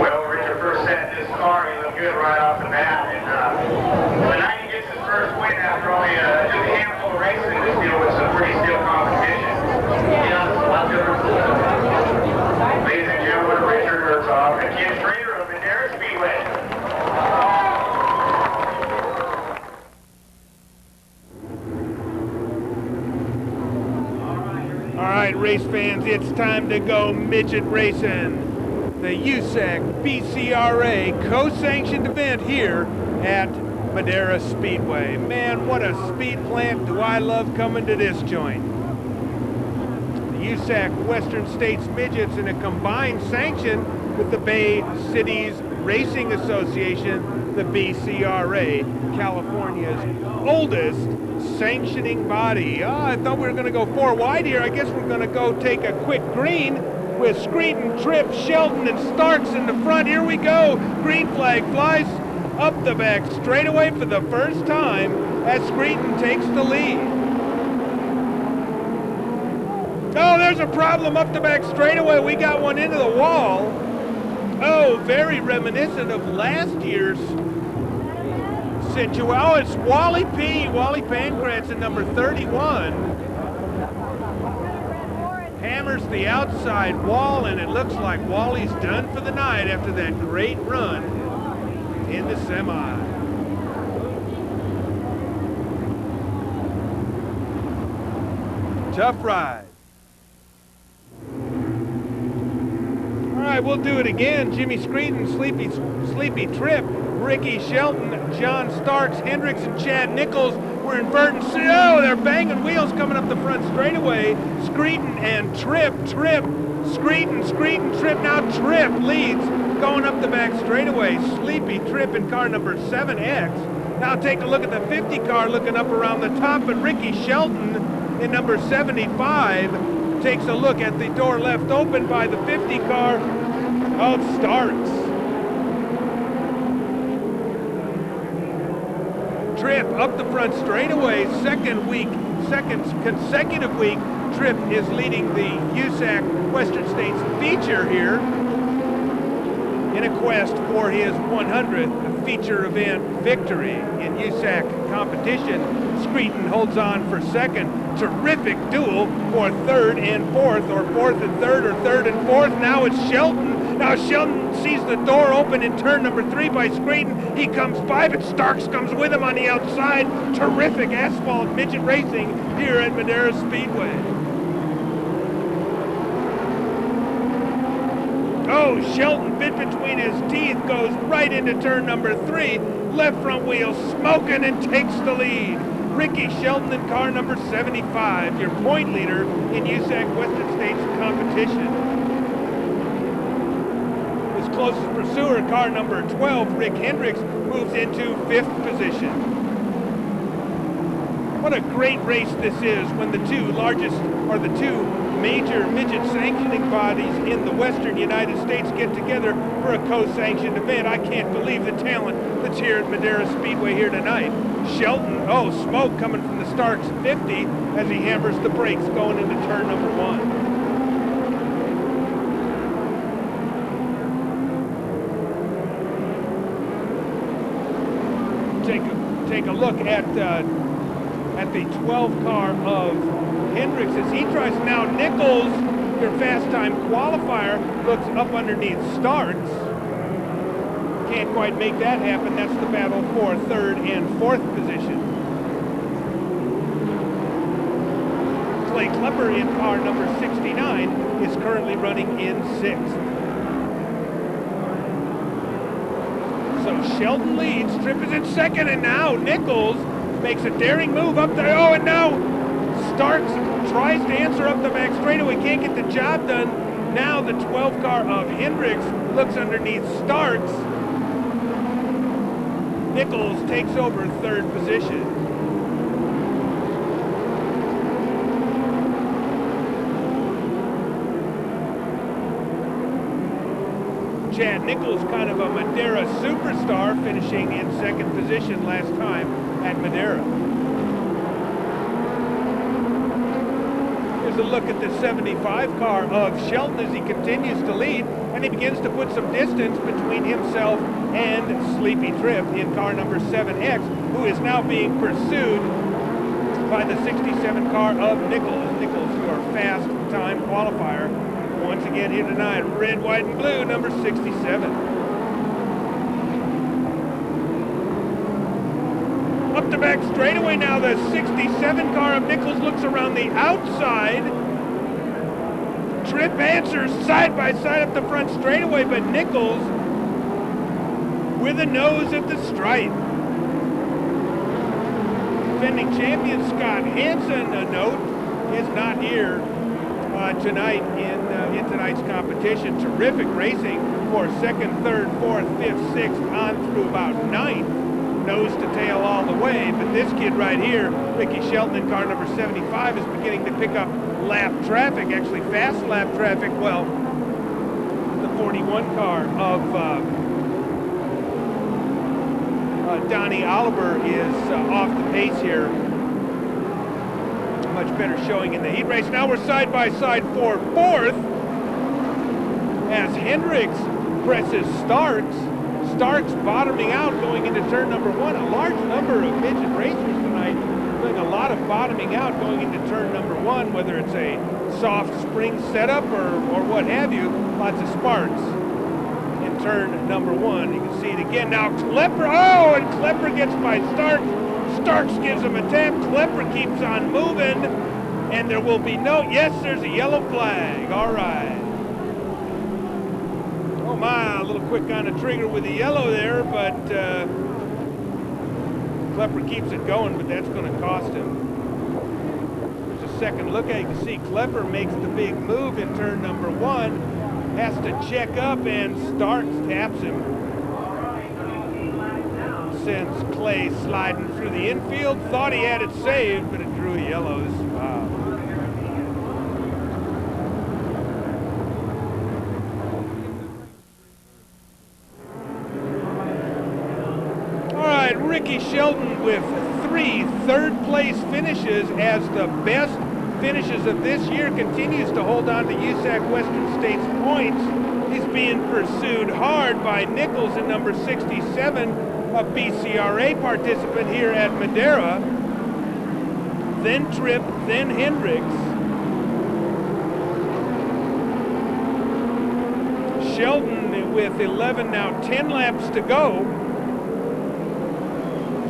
B: Well, Richard first set this car, he looked good right off the bat. And tonight he gets his first win after only just a handful of races to deal with some pretty stiff competition. Yeah, it's a lot different. Ladies and gentlemen, Richard Herzog, and Ken Schrader of Madera Speedway.
A: All right, race fans, it's time to go midget racing. The USAC BCRA co-sanctioned event here at Madera Speedway. Man, what a speed plant. Do I love coming to this joint. The USAC Western States Midgets in a combined sanction with the Bay Cities Racing Association, the BCRA, California's oldest sanctioning body. I thought we were going to go 4 wide here. I guess we're going to go take a quick green with Screeton, Tripp, Sheldon, and Starks in the front. Here we go. Green flag flies up the back straightaway for the first time as Screeton takes the lead. Oh, there's a problem up the back straightaway. We got one into the wall. Oh, very reminiscent of last year's situation. Oh, it's Wally Pancratz in number 31. Hammers the outside wall, and it looks like Wally's done for the night after that great run in the semi. Tough ride. All right, we'll do it again. Jimmy Screeden, Sleepy Trip, Ricky Shelton, John Starks, Hendricks, and Chad Nichols were inverting. Oh, they're banging wheels coming up the front straightaway. Screeden and Trip, Screeden, Trip. Now Trip leads going up the back straightaway. Sleepy Trip in car number 7X. Now take a look at the 50 car looking up around the top, but Ricky Shelton in number 75 takes a look at the door left open by the 50 car of Starks. Trip up the front straightaway, second consecutive week. Trip is leading the USAC Western States feature here in a quest for his 100th feature event victory in USAC competition. Screeden holds on for second. Terrific duel for third and fourth, or fourth and third, or third and fourth. Now it's Shelton. Now Shelton sees the door open in turn number 3 by Screeden. He comes by, but Starks comes with him on the outside. Terrific asphalt midget racing here at Madera Speedway. Oh, Shelton bit between his teeth, goes right into turn number 3. Left front wheel smoking and takes the lead. Ricky Shelton in car number 75, your point leader in USAC Western States competition. His closest pursuer, car number 12, Rick Hendricks, moves into 5th position. What a great race this is when the two largest, or the two major midget sanctioning bodies in the western United States get together for a co-sanctioned event. I can't believe the talent that's here at Madera Speedway here tonight. Shelton, oh, smoke coming from the Starks 50 as he hammers the brakes going into turn number 1. Take a look at the 12 car of Hendricks as he tries. Now Nichols, your fast time qualifier, looks up underneath Starks. Can't quite make that happen. That's the battle for 3rd and 4th position. Clay Klepper in car number 69 is currently running in 6th. So Shelton leads, Tripp is in 2nd, and now Nichols makes a daring move up there. Oh, and now Starks tries to answer up the back straightaway, can't get the job done. Now the 12 car of Hendricks looks underneath Starks. Nichols takes over 3rd position. Chad Nichols, kind of a Madera superstar, finishing in 2nd position last time at Madera. Here's a look at the 75 car of Shelton as he continues to lead, and he begins to put some distance between himself and Sleepy Trip in car number 7X, who is now being pursued by the 67 car of Nichols. Nichols, your fast time qualifier, once again here tonight. Red, white, and blue, number 67. Up the back straightaway now, the 67 car of Nichols looks around the outside. Tripp answers side by side up the front straightaway, but Nichols with a nose at the stripe. Defending champion Scott Hansen, a note, is not here tonight in tonight's competition. Terrific racing for 2nd, 3rd, 4th, 5th, 6th, on through about 9th. Nose to tail all the way, but this kid right here, Ricky Shelton in car number 75, is beginning to pick up lap traffic, actually fast lap traffic. Well, the 41 car of Donnie Oliver is off the pace here. Much better showing in the heat race. Now we're side by side for 4th as Hendricks presses Starks. Starks bottoming out going into turn number 1. A large number of midget racers tonight doing a lot of bottoming out going into turn number 1, whether it's a soft spring setup or what have you. Lots of sparks in turn number 1. You can see it again now. Klepper, oh, and Klepper gets by Starks. Starks gives him a tap. Klepper keeps on moving, and there will be no, yes, there's a yellow flag. All right. little quick on the trigger with the yellow there, but Klepper keeps it going, but that's going to cost him. There's a second look at it. You can see Klepper makes the big move in turn number 1, has to check up, and Starks taps him. Sends Clay sliding through the infield. Thought he had it saved, but it drew yellows. Wow. All right, Ricky Shelton with 3 third-place finishes as the best finishes of this year, continues to hold on to USAC Western State's points. He's being pursued hard by Nichols in number 67, a BCRA participant here at Madera, then Tripp, then Hendricks. Sheldon with 11, now 10 laps to go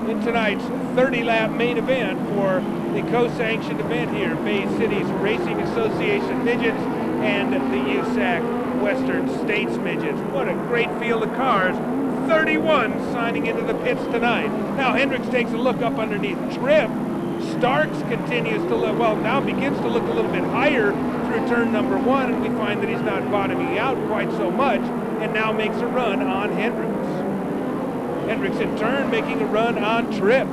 A: in tonight's 30-lap main event for the co-sanctioned event here, Bay Cities Racing Association Midgets and the USAC Western States Midgets. What a great field of cars. 31 signing into the pits tonight. Now Hendricks takes a look up underneath Tripp. Starks continues to look, well, now begins to look a little bit higher through turn number 1, and we find that he's not bottoming out quite so much, and now makes a run on Hendricks. Hendricks in turn making a run on Tripp.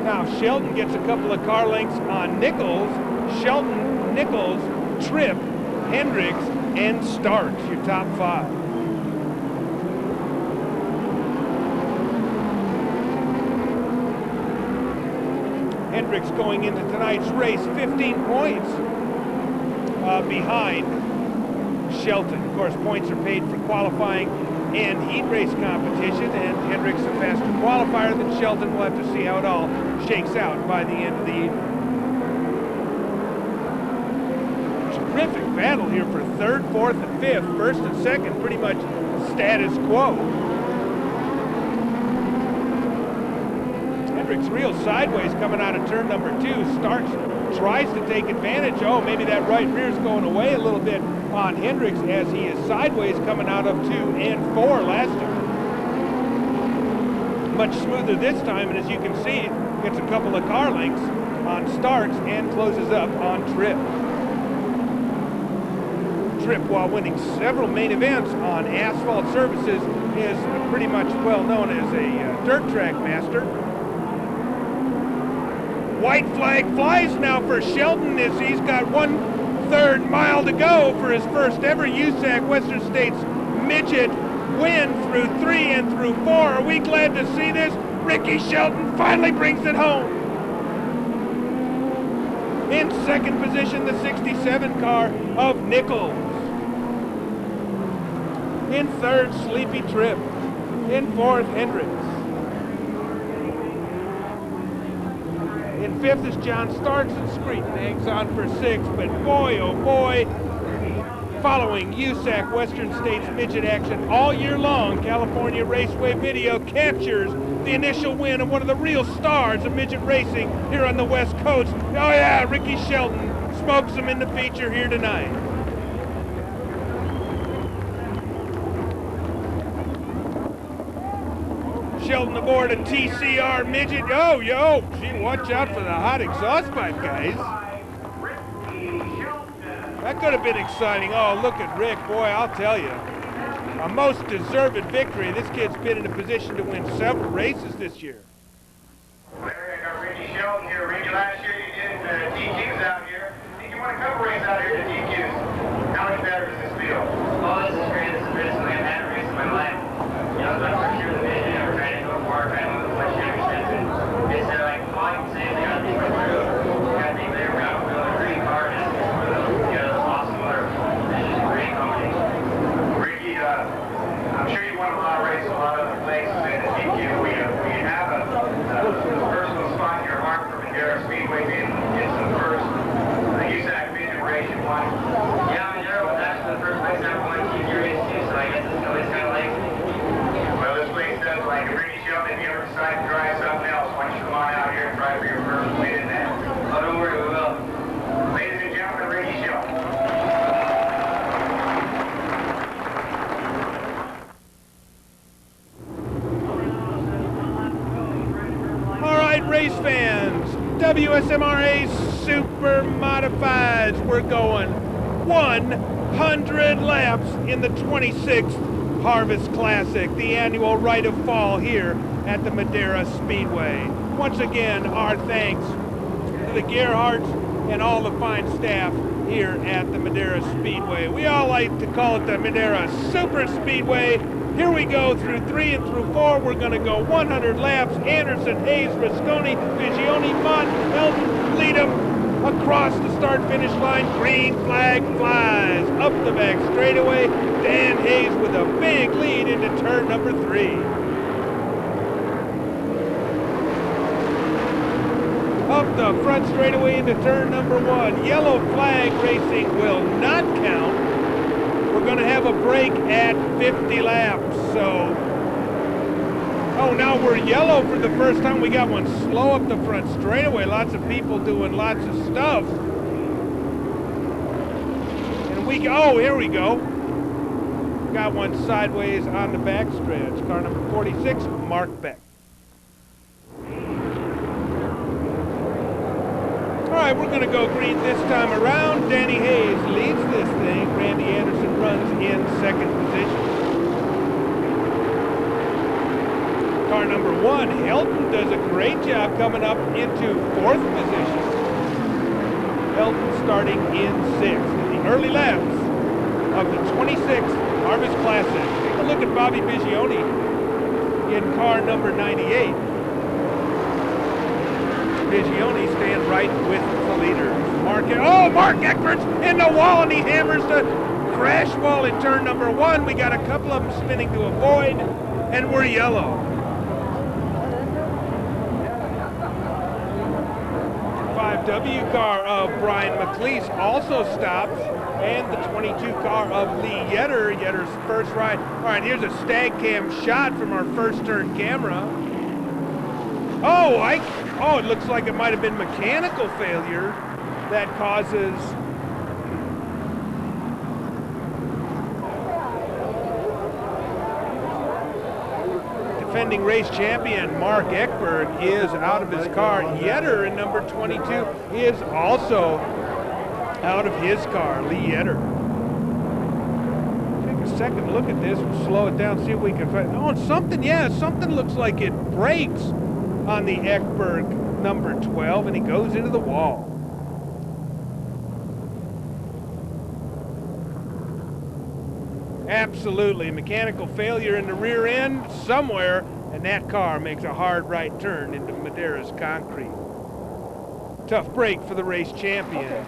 A: Now Sheldon gets a couple of car lengths on Nichols. Shelton, Nichols, Tripp, Hendricks, and Starks, your top 5. Hendricks going into tonight's race 15 points behind Shelton. Of course, points are paid for qualifying and heat race competition, and Hendricks a faster qualifier than Shelton. We'll have to see how it all shakes out by the end of the evening. Terrific battle here for 3rd, 4th, and 5th. 1st and 2nd pretty much status quo. Hendricks real sideways coming out of turn number 2. Starks tries to take advantage. Oh, maybe that right rear's going away a little bit on Hendricks as he is sideways coming out of 2 and 4 last time. Much smoother this time, and as you can see, gets a couple of car lengths on Starks and closes up on Tripp. Tripp, while winning several main events on asphalt surfaces, is pretty much well known as a dirt track master. White flag flies now for Shelton as he's got 1/3 mile to go for his first ever USAC Western States Midget win through 3 and through 4. Are we glad to see this? Ricky Shelton finally brings it home. In 2nd position, the 67 car of Nichols. In 3rd, Sleepy Tripp. In 4th, Hendricks. In 5th is John Starks, and Screeton hangs on for 6th, but boy, oh boy, following USAC Western States Midget action all year long, California Raceway Video captures the initial win of one of the real stars of midget racing here on the West Coast. Oh yeah, Ricky Shelton smokes him in the feature here tonight. Shelton aboard a TCR Midget. Oh, yo, gee, watch out for the hot exhaust pipe, guys. That could have been exciting. Oh, look at Rick. Boy, I'll tell you. A most deserved victory. This kid's been in a position to win several races this year.
B: There you go, Ricky Shelton here. Ricky, last year you did DQs out here. I think you won a couple races out here to DQs. How much better does this feel?
C: Oh, this is great. This is the best I've had a race in my life. You know, it's my first year in the Midget. I was trying to go far, trying to move as much Chevy Stetson. They said, like, all I can say is they got to think right through. They got to think they're around. We have a great car. Just, you know, it's awesome motor. It's just a great company.
B: Ricky, I'm sure you won a lot of races, a lot of other places in the DQ. We have a
A: WSMRA Supermodifieds. We're going 100 laps in the 26th Harvest Classic, the annual Rite of Fall here at the Madera Speedway. Once again, our thanks to the Gerhardts and all the fine staff here at the Madera Speedway. We all like to call it the Madera Super Speedway. Here we go through 3 and through 4. We're going to go 100 laps. Anderson, Hayes, Rasconi, Vigioni, Mott, Elton, lead them across the start-finish line. Green flag flies up the back straightaway. Dan Hayes with a big lead into turn number 3. Up the front straightaway into turn number 1. Yellow flag racing will not count. We're going to have a break at 50 laps, so... Oh, now we're yellow for the first time. We got one slow up the front straightaway. Lots of people doing lots of stuff. And oh, here we go. Got one sideways on the back stretch. Car number 46, Mark Beck. All right, we're going to go green this time around. Danny Hayes leads this thing. Randy Anderson runs in second position. Car number 1, Helton, does a great job coming up into 4th position. Helton starting in 6th. In the early laps of the 26th Harvest Classic. Take a look at Bobby Bigioni in car number 98. Vigioni staying right with the leaders. Mark Eckbert's in the wall, and he hammers the crash wall in turn number 1. We got a couple of them spinning to avoid, and we're yellow. 5W car of Brian McLeese also stops, and the 22 car of Lee Yetter. Yetter's first ride. All right, here's a stag cam shot from our first turn camera. Oh, it looks like it might have been mechanical failure that causes defending race champion Mark Eckberg is out of his car. Yetter in number 22 is also out of his car, Lee Yetter. Take a second look at this. We'll slow it down, see if we can find. Oh, something looks like it breaks on the Eckberg number 12, and he goes into the wall. Absolutely, mechanical failure in the rear end somewhere, and that car makes a hard right turn into Madera's concrete. Tough break for the race champion,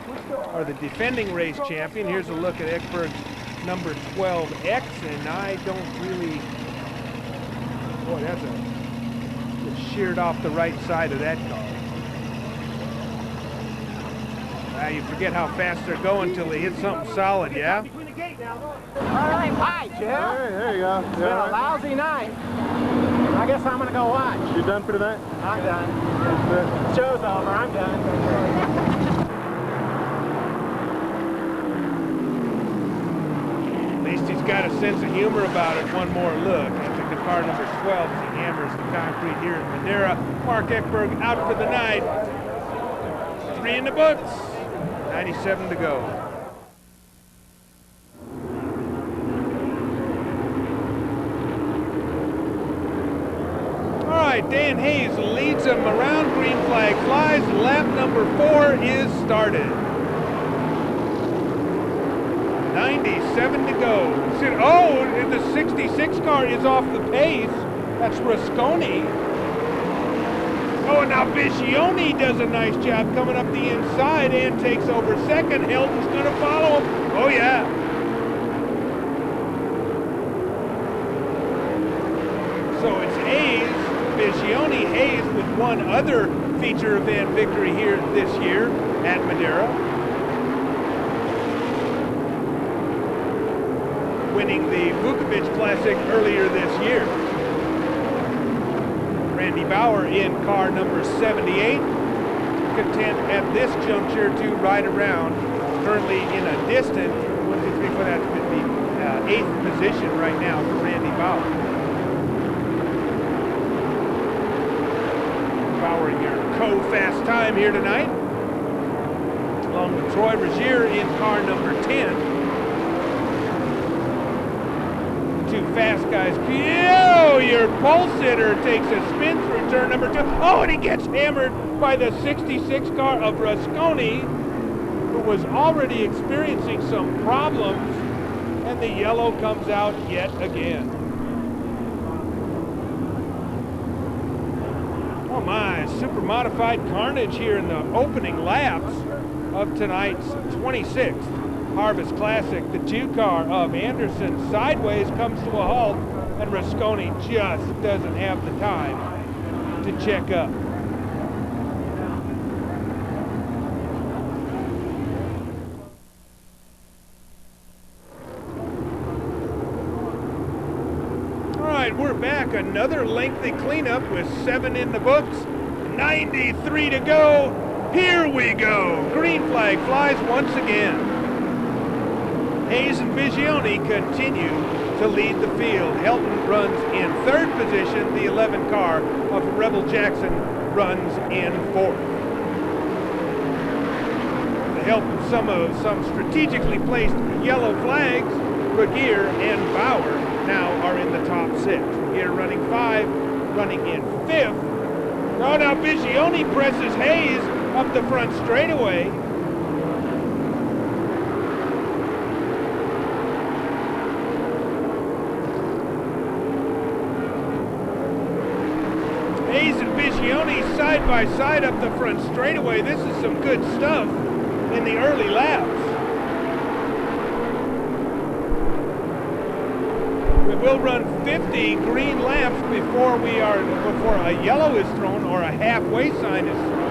A: or the defending race champion. Here's a look at Eckberg's number 12X, and I don't really... Boy, that's sheared off the right side of that car. You forget how fast they're going until they hit something solid, yeah?
D: All right, hi, Jeff.
E: Hey, there you go.
D: It's been a lousy night. I guess I'm going to go watch.
E: You done for tonight?
D: I'm done. Show's over. I'm done.
A: At least he's got a sense of humor about it. One more look. That's the car number 12 as he hammers the concrete here in Madera. Mark Eckberg out for the night. 3 in the books. 97 to go. All right, Dan Hayes leads him around. Green flag flies. Lap number 4 is started. 97 to go. Oh, and the 66 car is off the pace. That's Rasconi. Oh, and now Bigioni does a nice job coming up the inside and takes over second. Helton's going to follow him. Oh, yeah. So it's Hayes, Bigioni, Hayes with one other feature event victory here this year at Madera. Winning the Vukovic Classic earlier this year. Randy Bauer in car number 78, content at this juncture to ride around, currently in a distant 1, 2, 3, 4, that's the 8th position right now for Randy Bauer. powering your co-fast time here tonight. Along with Troy Regier in car number 10. Two fast guys. Oh, your pole sitter takes a spin through turn number 2. Oh, and he gets hammered by the 66 car of Rusconi, who was already experiencing some problems, and the yellow comes out yet again. Oh my, super modified carnage here in the opening laps of tonight's 26th Harvest Classic. The 2 car of Anderson sideways comes to a halt, and Rusconi just doesn't have the time to check up. All right, we're back. Another lengthy cleanup with 7 in the books, 93 to go. Here we go. Green flag flies once again. Hayes and Bigioni continue to lead the field. Helton runs in 3rd position. The 11 car of Rebel Jackson runs in 4th. The help of some strategically placed yellow flags, Regier and Bauer now are in the top 6. Regier running 5, running in 5th. Oh, now Bigioni presses Hayes up the front straightaway. Hayes and Bigioni side by side up the front straightaway. This is some good stuff in the early laps. We will run 50 green laps before a yellow is thrown or a halfway sign is thrown.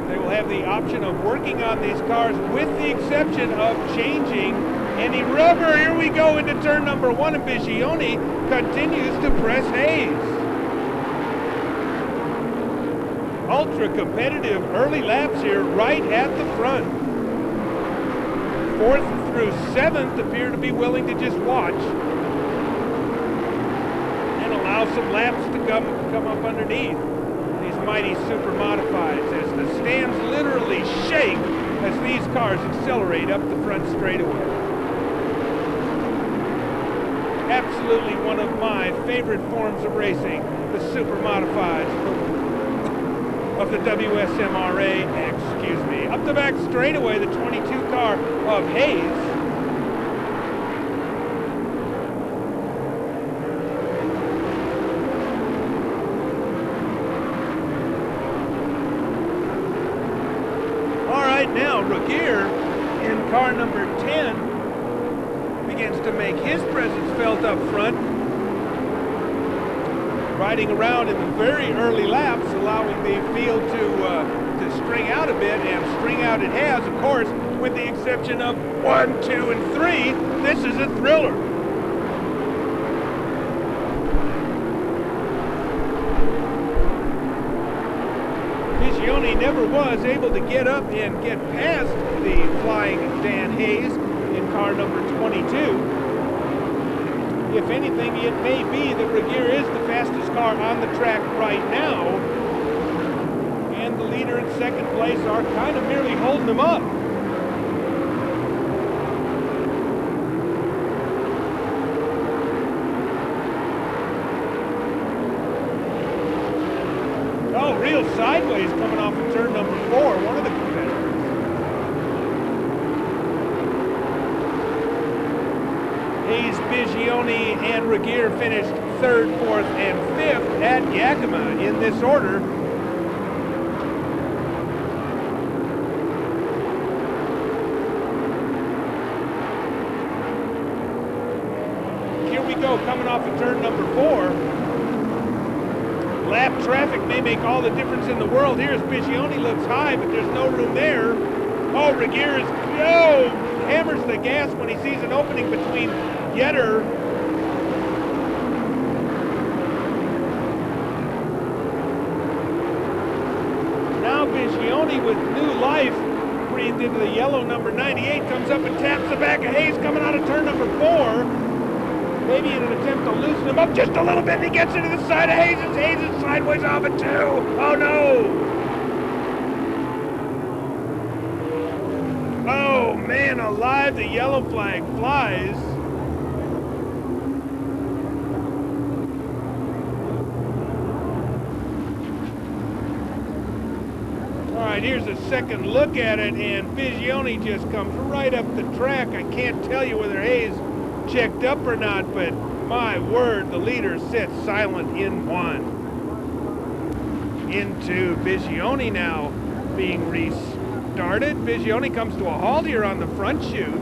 A: They will have the option of working on these cars with the exception of changing any rubber. Here we go into turn number 1, and Bigioni continues to press Hayes. Ultra competitive early laps here right at the front. 4th through 7th appear to be willing to just watch and allow some laps to come up underneath these mighty super modifieds as the stands literally shake as these cars accelerate up the front straightaway. Absolutely one of my favorite forms of racing, the super modifieds of the WSMRA, excuse me. Up the back straightaway, the 22 car of Hayes. All right, now Regier in car number 10 begins to make his presence felt up front, riding around in the very early laps, allowing the field to string out a bit, and string out it has, of course, with the exception of 1, 2, and 3. This is a thriller. Bigioni never was able to get up and get past the flying Dan Hayes in car number 22. If anything, it may be that Regier is the fastest car on the track right now, and the leader in 2nd place are kind of merely holding him up. Oh, real sideways coming off of turn number 4, one of the competitors. Hayes, Bigioni, and Regier finished 3rd, 4th, and 5th at Yakima in this order. Here we go, coming off of turn number 4. Lap traffic may make all the difference in the world. Here's Bigioni, looks high, but there's no room there. Oh, Regier hammers the gas when he sees an opening between Yetter now Bigioni with new life breathed into the yellow number 98 comes up and taps the back of Hayes coming out of turn number 4. Maybe in an attempt to loosen him up just a little bit, and he gets into the side of Hayes. Hayes is sideways off it too. Oh no! Oh man, alive! The yellow flag flies. All right, here's a second look at it, and Figione just comes right up the track. I can't tell you whether Hayes checked up or not, but my word, the leader sits silent in one. Into Figione now being restarted. Figione comes to a halt here on the front chute.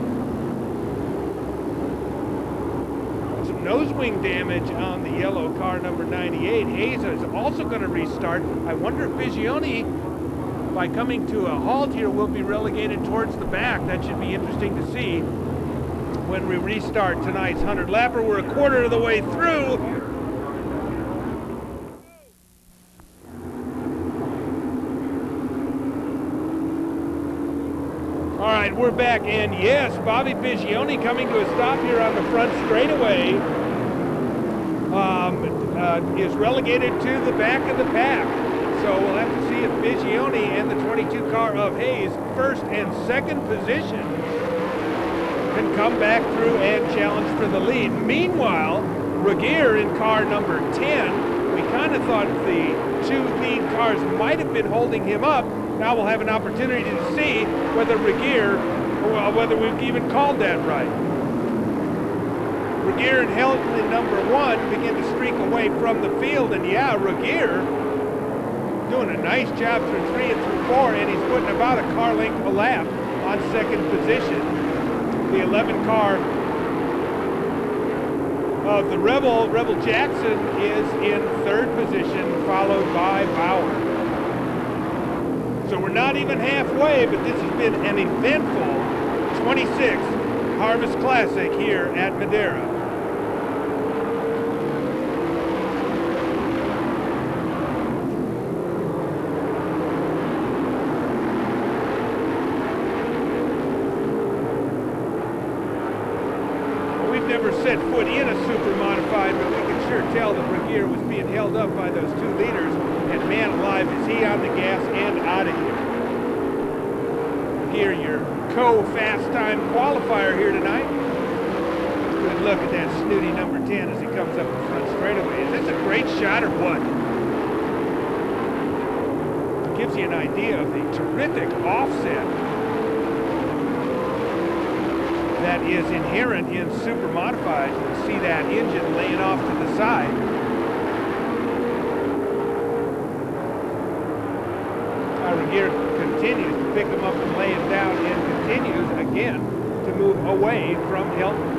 A: Some nose wing damage on the yellow car number 98. Hayes is also going to restart. I wonder if Figione, by coming to a halt here, will be relegated towards the back. That should be interesting to see when we restart tonight's 100-lapper. We're a quarter of the way through. All right, we're back, and yes, Bobby Figione coming to a stop here on the front straightaway is relegated to the back of the pack. So we'll have to see if Figione and the 22 car of Hayes, first and second position, can come back through and challenge for the lead. Meanwhile, Regier in car number 10, we kind of thought the two lead cars might have been holding him up. Now we'll have an opportunity to see whether Regier, or whether we've even called that right. Regier and Helton in number 1 begin to streak away from the field, and yeah, Regier doing a nice job through 3 and through 4, and he's putting about a car length a lap on second position. The 11 car of the Rebel Jackson is in third position, followed by Bauer. So we're not even halfway, but this has been an eventful 26th Harvest Classic here at Madera. Never set foot in a super modified, but we can sure tell that Regier was being held up by those two leaders, and man alive, is he on the gas and out of here. Regier, your co-fast time qualifier here tonight. Good look at that snooty number 10 as he comes up the front straightaway. Is this a great shot or what? Gives you an idea of the terrific offset that is inherent in super modifieds. You can see that engine laying off to the side. Regier continues to pick him up and lay him down, and continues again to move away from Helton.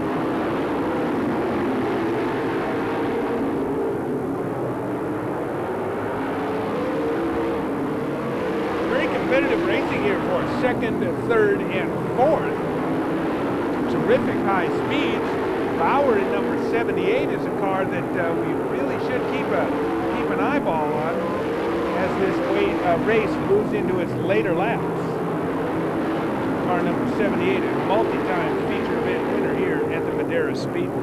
A: Very competitive racing here for second, third, and fourth. Terrific high speeds. Bauer in number 78 is a car that we really should keep an eyeball on as this race moves into its later laps. Car number 78, a multi-time feature event winner here at the Madera Speedway.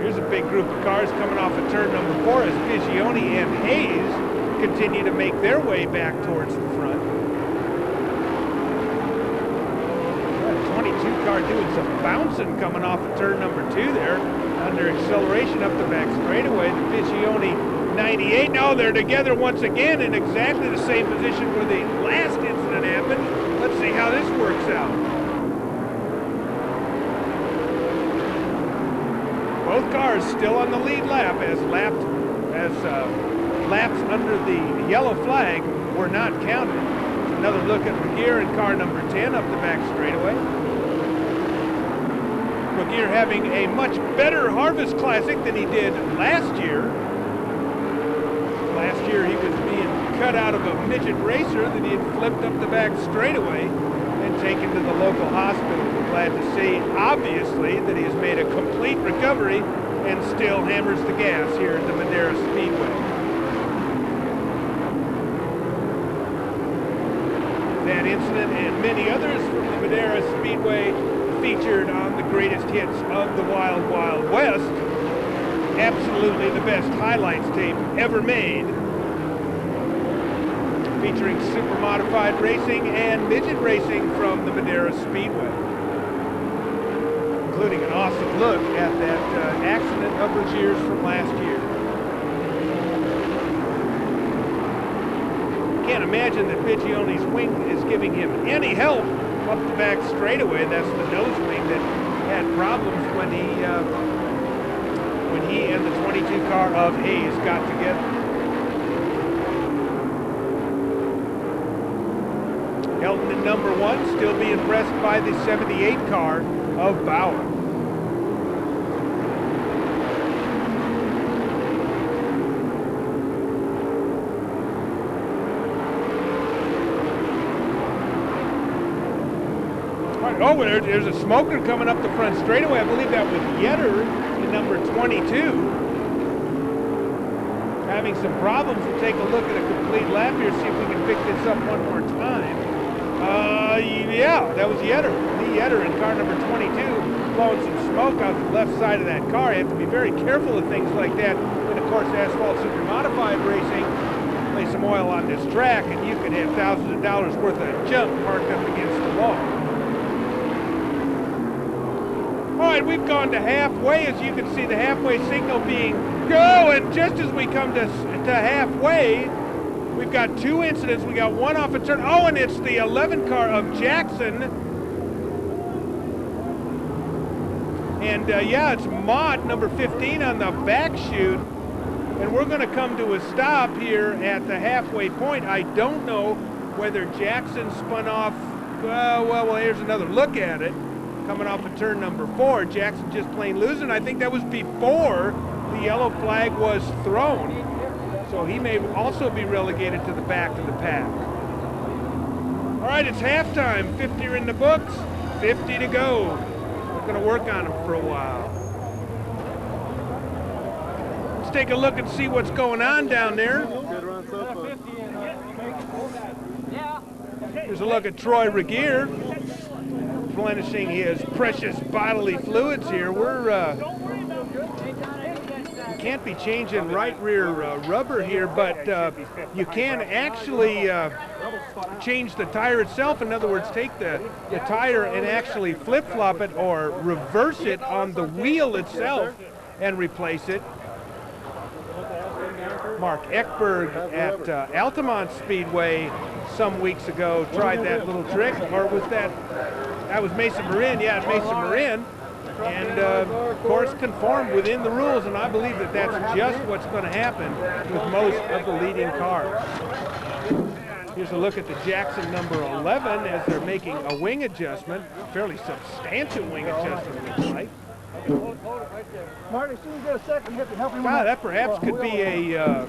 A: Here's a big group of cars coming off of turn number 4 as Figione and Hayes continue to make their way back towards the front. That 22 car doing some bouncing coming off of turn number 2 there under acceleration up the back straightaway. The Figione 98. Now they're together once again in exactly the same position where the last incident happened. Let's see how this works out. Both cars still on the lead lap as laps under the yellow flag were not counted. Another look at Regier in car number 10 up the back straightaway. Regier having a much better Harvest Classic than he did last year. Last year he was being cut out of a midget racer that he had flipped up the back straightaway and taken to the local hospital. We're glad to see, obviously, that he has made a complete recovery and still hammers the gas here at the Madera Speedway. That incident and many others from the Madera Speedway featured on the greatest hits of the Wild Wild West. Absolutely the best highlights tape ever made, featuring super modified racing and midget racing from the Madera Speedway, including an awesome look at that accident of Regier's from last year. Can't imagine that Biggione's wing is giving him any help up the back straightaway. That's the nose wing that had problems when he and the 22 car of Hayes got together. Elton in number 1, still being pressed by the 78 car of Bauer. Oh, there's a smoker coming up the front straightaway. I believe that was Yetter in number 22. Having some problems. We'll take a look at a complete lap here, see if we can pick this up one more time. Yeah, that was Yetter. Lee Yetter in car number 22, blowing some smoke out the left side of that car. You have to be very careful of things like that when, of course, Asphalt Supermodified racing. Lay some oil on this track, and you can have thousands of dollars worth of junk parked up against the wall. All right, we've gone to halfway. As you can see, the halfway signal being go, and just as we come to halfway, we've got 2 incidents. We got one off a turn. Oh, and it's the 11 car of Jackson. And yeah, it's Mott, number 15 on the back chute. And we're going to come to a stop here at the halfway point. I don't know whether Jackson spun off. Well, here's another look at it. Coming off of turn number 4, Jackson just plain losing. I think that was before the yellow flag was thrown. So he may also be relegated to the back of the pack. All right, it's halftime. 50 are in the books, 50 to go. We're going to work on them for a while. Let's take a look and see what's going on down there. Here's a look at Troy Regier, replenishing his precious bodily fluids here. You can't be changing right rear rubber here, but you can actually change the tire itself. In other words, take the tire and actually flip-flop it or reverse it on the wheel itself and replace it. Mark Eckberg at Altamont Speedway some weeks ago tried that little trick, or was that was Mesa Marin? Yeah, Mesa Marin, and of course conformed within the rules, and I believe that that's just what's going to happen with most of the leading cars. Here's a look at the Jackson number 11 as they're making a wing adjustment, fairly substantial wing adjustment, it looks like.
D: Marty, as soon as you get a second, you have to help him.
A: That perhaps could be as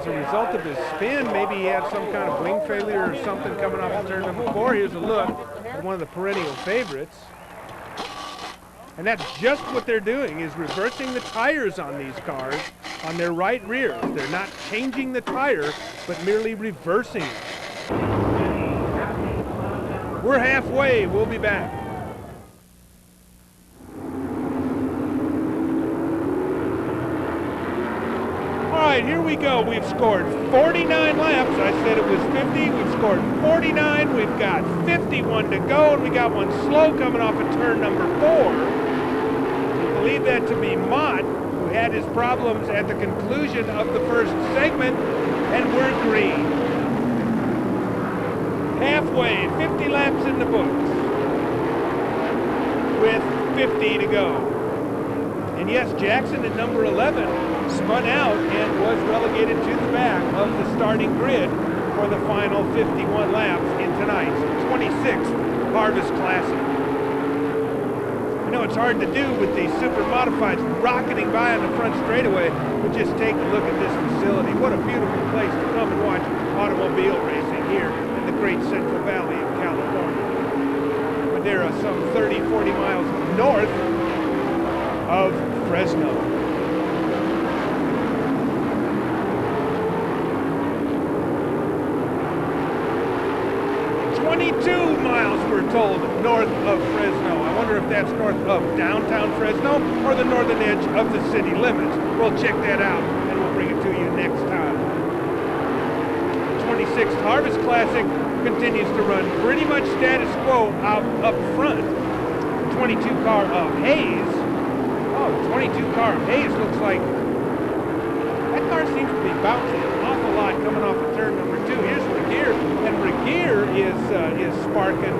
A: a result of his spin. Maybe he had some kind of wing failure or something coming off of turn number 4. Here's a look at one of the perennial favorites. And that's just what they're doing, is reversing the tires on these cars on their right rear. They're not changing the tire, but merely reversing it. We're halfway. We'll be back. All right, here we go. We've scored 49 laps. I said it was 50. We've scored 49. We've got 51 to go, and we got one slow coming off of turn number 4. We believe that to be Mott, who had his problems at the conclusion of the first segment, and we're green. Halfway, 50 laps in the books, with 50 to go. And yes, Jackson at number 11 spun out and was relegated to the back of the starting grid for the final 51 laps in tonight's 26th Harvest Classic. I know it's hard to do with these super modifieds rocketing by on the front straightaway, but just take a look at this facility. What a beautiful place to come and watch automobile racing here in the great Central Valley of California. Madera, some 30, 40 miles north of Fresno. that's north of downtown Fresno or the northern edge of the city limits. We'll check that out and we'll bring it to you next time. 26th Harvest Classic continues to run pretty much status quo out up front. 22 car of Hayes. Oh, 22 car of Hayes looks like that car seems to be bouncing an awful lot coming off of turn number 2. Here's Regier, and Regier is sparking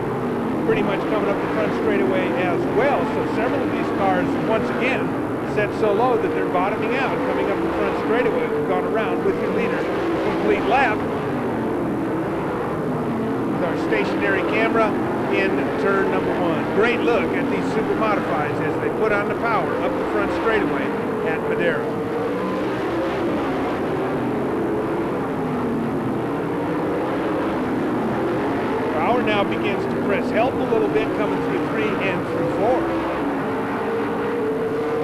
A: pretty much coming up the front straightaway as well. So several of these cars, once again, set so low that they're bottoming out, coming up the front straightaway. We've gone around with your leader, complete lap. With our stationary camera in turn number 1. Great look at these Supermodifieds as they put on the power up the front straightaway at Madera. Power now begins to press help a little bit, coming through 3 and through 4.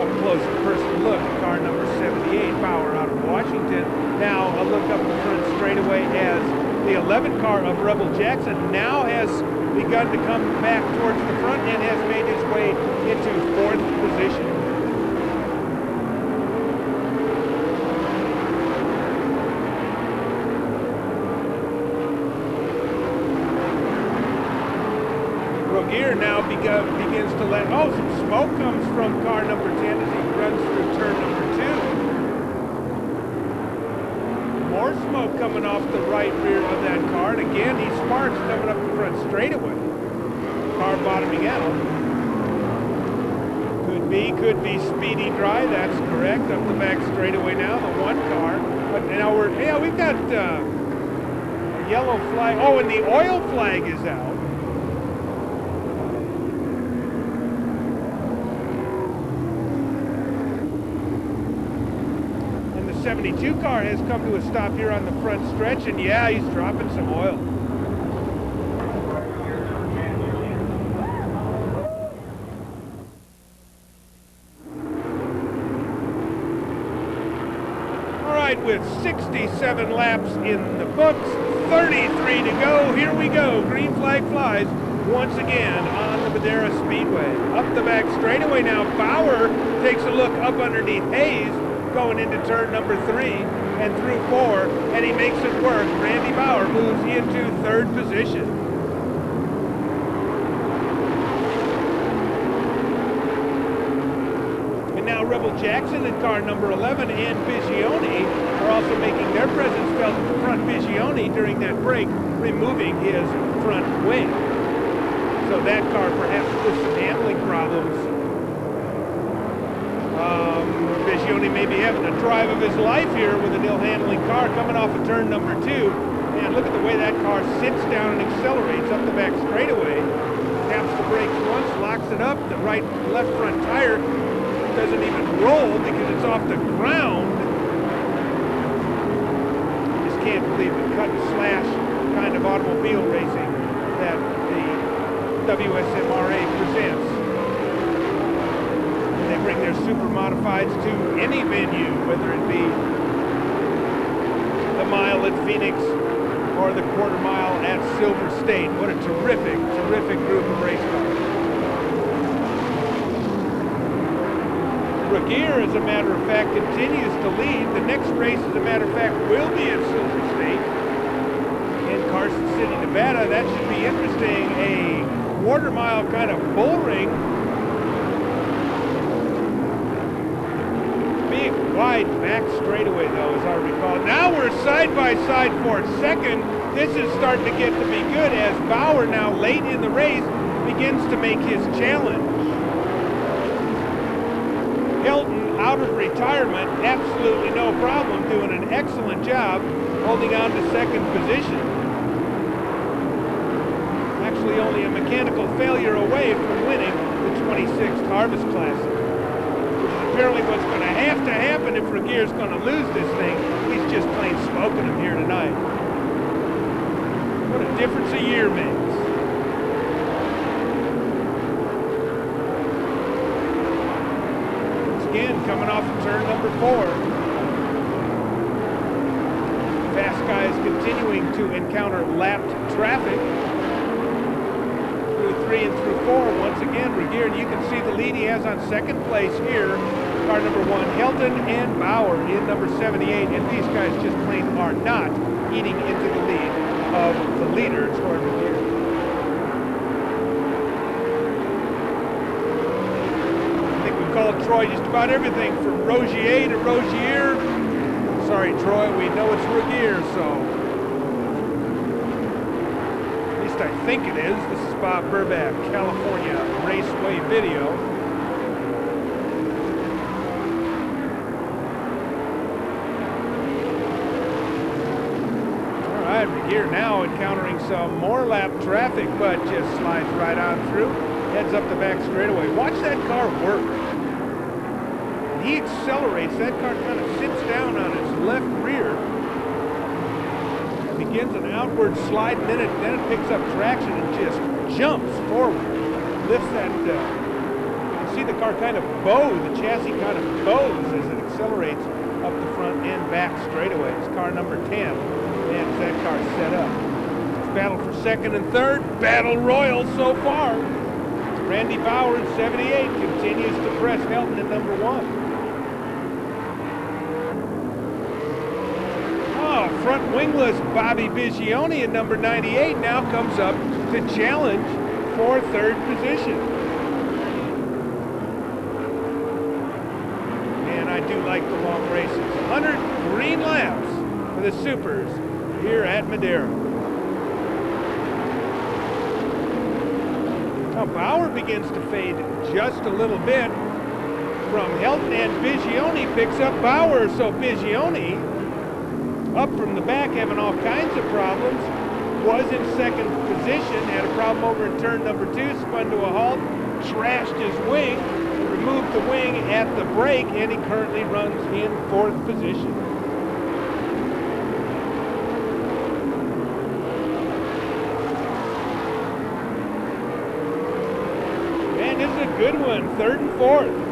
A: Up close and personal look at car number 78, Power out of Washington. Now a look up the front straightaway as the 11 car of Rebel Jackson now has begun to come back towards the front and has made his way into 4th position. Rogier now begins to let, oh, some smoke comes from car number 10 as he runs through turn number 2. More smoke coming off the right rear of that car, and again, he sparks coming up the front straightaway. Car bottoming out. Could be Speedy Dry, that's correct. Up the back straightaway now, the 1 car. But now we've got a yellow flag. Oh, and the oil flag is out. And the 72 car has come to a stop here on the front stretch, and yeah, he's dropping some oil. With 67 laps in the books, 33 to go. Here we go. Green flag flies once again on the Madera Speedway. Up the back straightaway now. Bauer takes a look up underneath Hayes going into turn number 3 and through 4, and he makes it work. Randy Bauer moves into 3rd position. Now Rebel Jackson in car number 11 and Bigioni are also making their presence felt at the front. Bigioni during that break removing his front wing. So that car perhaps with some handling problems. Bigioni may be having the drive of his life here with an ill-handling car coming off of turn number 2. And look at the way that car sits down and accelerates up the back straightaway. Taps the brakes once, locks it up. The left front tire doesn't even roll because it's off the ground. Just can't believe the cut and slash kind of automobile racing that the WSMRA presents. And they bring their Supermodifieds to any venue, whether it be the mile at Phoenix or the quarter mile at Silver State. What a terrific, terrific group of race cars. Regier, as a matter of fact, continues to lead. The next race, as a matter of fact, will be at Silver State in Carson City, Nevada. That should be interesting. A quarter mile kind of bull ring. Big, wide back straightaway, though, as I recall. Now we're side by side for 2nd. This is starting to get to be good as Bauer, now late in the race, begins to make his challenge. Hilton, out of retirement, absolutely no problem, doing an excellent job holding on to 2nd position. Actually only a mechanical failure away from winning the 26th Harvest Classic, which is apparently what's going to happen if Regier's going to lose this thing. He's just plain smoking him here tonight. What a difference a year makes. Again, coming off of turn number 4. Fast guy is continuing to encounter lapped traffic through 3 and through 4. Once again, Regier, and you can see the lead he has on second place here. Car number 1, Helton and Bauer in number 78, and these guys just plain are not eating into the lead of the leader, Troy Regier. I think we called Troy just about everything from Rogier to Rogier. Sorry, Troy, we know it's Regier, so I think it is. This is Bob Burback, California Raceway Video. All right, Regier now encountering some more lap traffic, but just slides right on through. Heads up the back straightaway. Watch that car work. He accelerates. That car kind of sits down on its left rear. Begins an outward slide, and then it picks up traction and just jumps forward. Lifts that, you can see the car kind of bow, the chassis kind of bows as it accelerates up the front and back straightaways. Car number 10, and that car set up. It's battle for second and third, battle royal so far. Randy Bauer in 78 continues to press Helton in number 1. Front wingless Bobby Bigioni in number 98 now comes up to challenge for third position. And I do like the long races. 100 green laps for the Supers here at Madera. Now Bauer begins to fade just a little bit from Helton, and Bigioni picks up Bauer. So Bigioni, up from the back, having all kinds of problems, was in second position, had a problem over in turn number 2, spun to a halt, trashed his wing, removed the wing at the brake, and he currently runs in 4th position. Man, this is a good one, 3rd and 4th.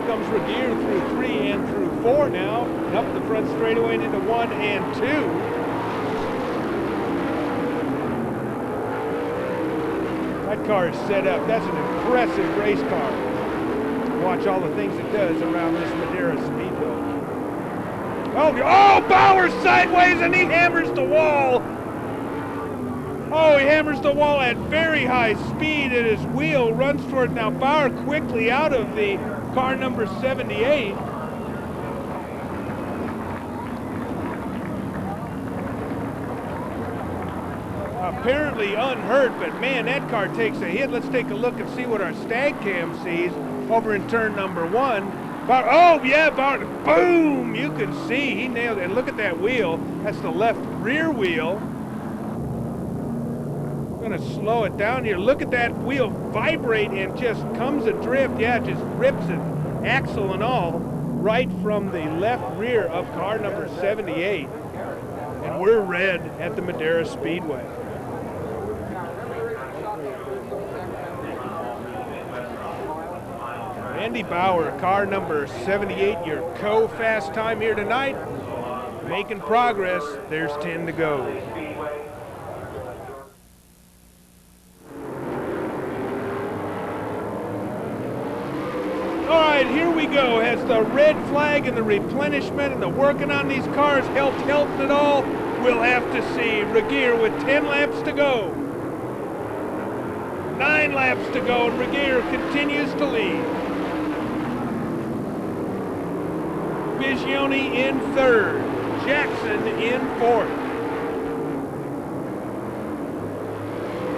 A: Comes Regier through 3 and through 4 now, and up the front straightaway into 1 and 2. That car is set up. That's an impressive race car. Watch all the things it does around this Madera Speedway. Oh, Bauer sideways, and he hammers the wall. Oh, he hammers the wall at very high speed, and his wheel runs toward now. Bauer quickly out of the car number 78. Apparently unhurt, but man, that car takes a hit. Let's take a look and see what our Stag Cam sees over in turn number 1. Bauer, oh yeah, Bauer, boom! You can see he nailed it. And look at that wheel. That's the left rear wheel. Gonna slow it down here. Look at that wheel vibrate and just comes adrift. Yeah, just rips it, axle and all, right from the left rear of car number 78. And we're red at the Madera Speedway. Randy Bauer, car number 78, your co-fast time here tonight. Making progress. There's 10 to go. All right, here we go. Has the red flag and the replenishment and the working on these cars helped at all? We'll have to see. Regier with 10 laps to go. 9 laps to go, and Regier continues to lead. Bigioni in 3rd. Jackson in 4th.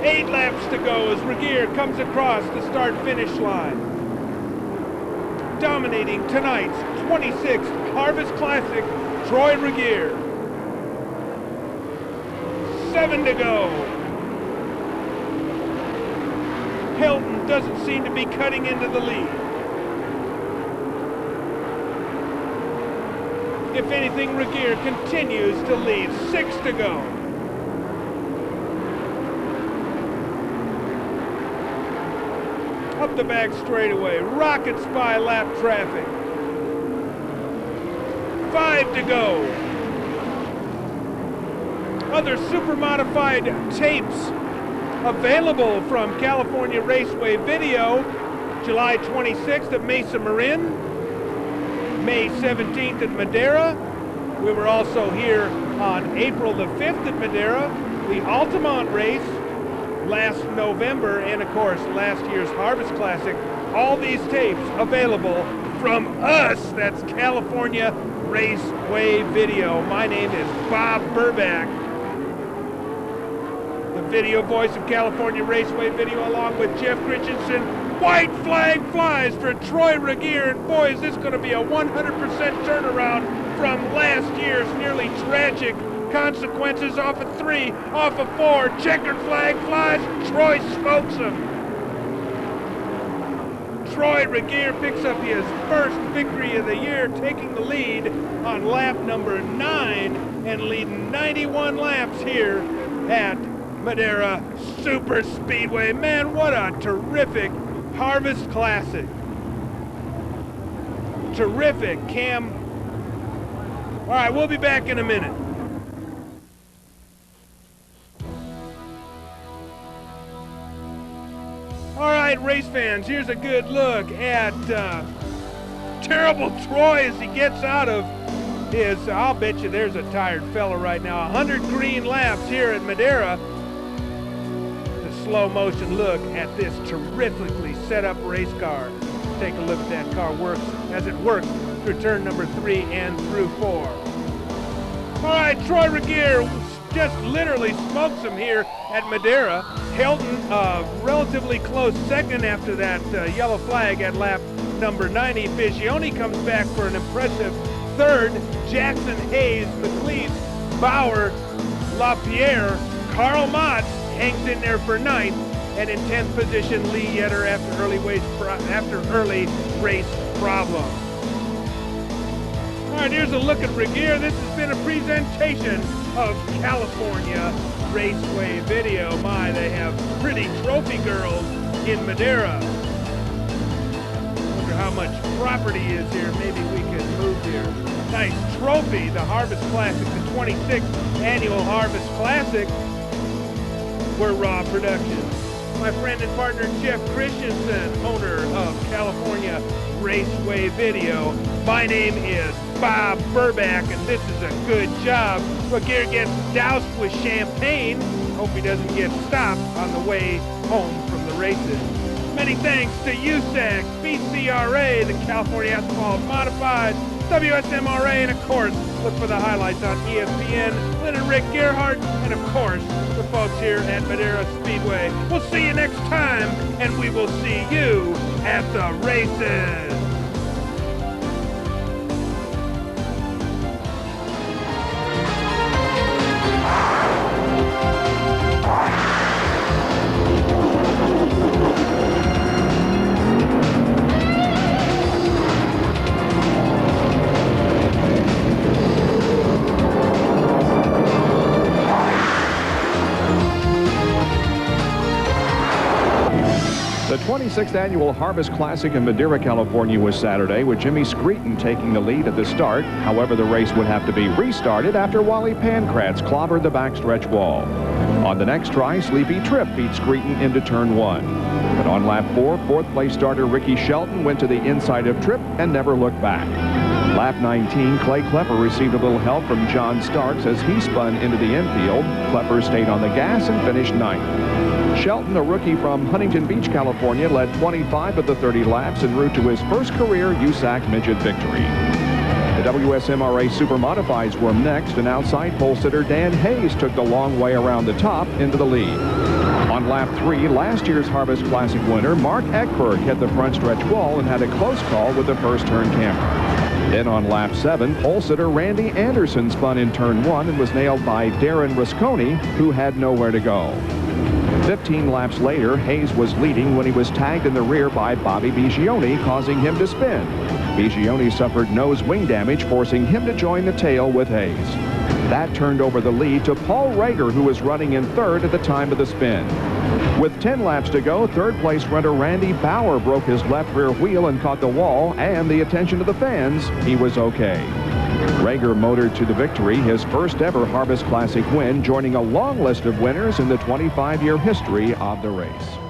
A: 8 laps to go as Regier comes across the start-finish line. Dominating tonight's 26th Harvest Classic, Troy Regier. 7 to go. Helton doesn't seem to be cutting into the lead. If anything, Regier continues to lead. 6 to go. Up the back straightaway, rockets by lap traffic. 5 to go. other super modified tapes available from California Raceway Video. July 26th at Mesa Marin, May 17th at Madera. We were also here on April the 5th at Madera, the Altamont race last November, and of course last year's Harvest Classic. All these tapes available from us. That's California Raceway Video. My name is Bob Burback, the video voice of California Raceway Video, along with Jeff Christensen. White flag flies for Troy Regier, and boy, is this going to be a 100% turnaround from last year's nearly tragic consequences. Off of 3, off of 4, checkered flag flies, Troy smokes him. Troy Regier picks up his first victory of the year, taking the lead on lap number 9 and leading 91 laps here at Madera Super Speedway. Man, what a terrific Harvest Classic. Terrific, Cam. All right, we'll be back in a minute. All right, race fans, here's a good look at terrible Troy as he gets out of his, I'll bet you there's a tired fella right now, 100 green laps here at Madera. Slow motion look at this terrifically set up race car. Take a look at that car works as it works through turn number 3 and through 4. All right, Troy Regier just literally smokes him here at Madera. Helton, relatively close second after that yellow flag at lap number 90. Bigioni comes back for an impressive third. Jackson, Hayes, McLeese, Bauer, LaPierre, Karl Motz hangs in there for 9th, and in 10th position, Lee Yetter after early race problem. All right, here's a look at Regier. This has been a presentation of California Raceway Video. My, they have pretty trophy girls in Madera. Wonder how much property is here. Maybe we could move here. Nice trophy, the Harvest Classic, the 26th annual Harvest Classic. We're Raw Productions. My friend and partner Jeff Christensen, owner of California Raceway Video. My name is Bob Burback, and this is a good job. Regier gets doused with champagne. Hope he doesn't get stopped on the way home from the races. Many thanks to USAC, BCRA, the California Asphalt Modifieds, WSMRA, and of course, look for the highlights on ESPN, Lynn and Rick Gerhardt, and of course, the folks here at Madera Speedway. We'll see you next time, and we will see you at the races.
E: The 26th Annual Harvest Classic in Madera, California was Saturday, with Jimmy Screeton taking the lead at the start. However, the race would have to be restarted after Wally Pankratz clobbered the backstretch wall. On the next try, Sleepy Trip beat Screeton into turn 1. But on lap 4, fourth-place starter Ricky Shelton went to the inside of Trip and never looked back. Lap 19, Clay Klepper received a little help from John Starks as he spun into the infield. Klepper stayed on the gas and finished 9th. Shelton, a rookie from Huntington Beach, California, led 25 of the 30 laps en route to his first career USAC Midget victory. The WSMRA Supermodifieds were next, and outside pole sitter Dan Hayes took the long way around the top into the lead. On lap 3, last year's Harvest Classic winner Mark Eckberg hit the front stretch wall and had a close call with the first turn camera. Then on lap 7, pole sitter Randy Anderson spun in turn 1 and was nailed by Darren Rusconi, who had nowhere to go. 15 laps later, Hayes was leading when he was tagged in the rear by Bobby Bigioni, causing him to spin. Bigioni suffered nose wing damage, forcing him to join the tail with Hayes. That turned over the lead to Paul Rager, who was running in third at the time of the spin. With 10 laps to go, third-place runner Randy Bauer broke his left rear wheel and caught the wall, and the attention of the fans, he was okay. Rager motored to the victory, his first ever Harvest Classic win, joining a long list of winners in the 25-year history of the race.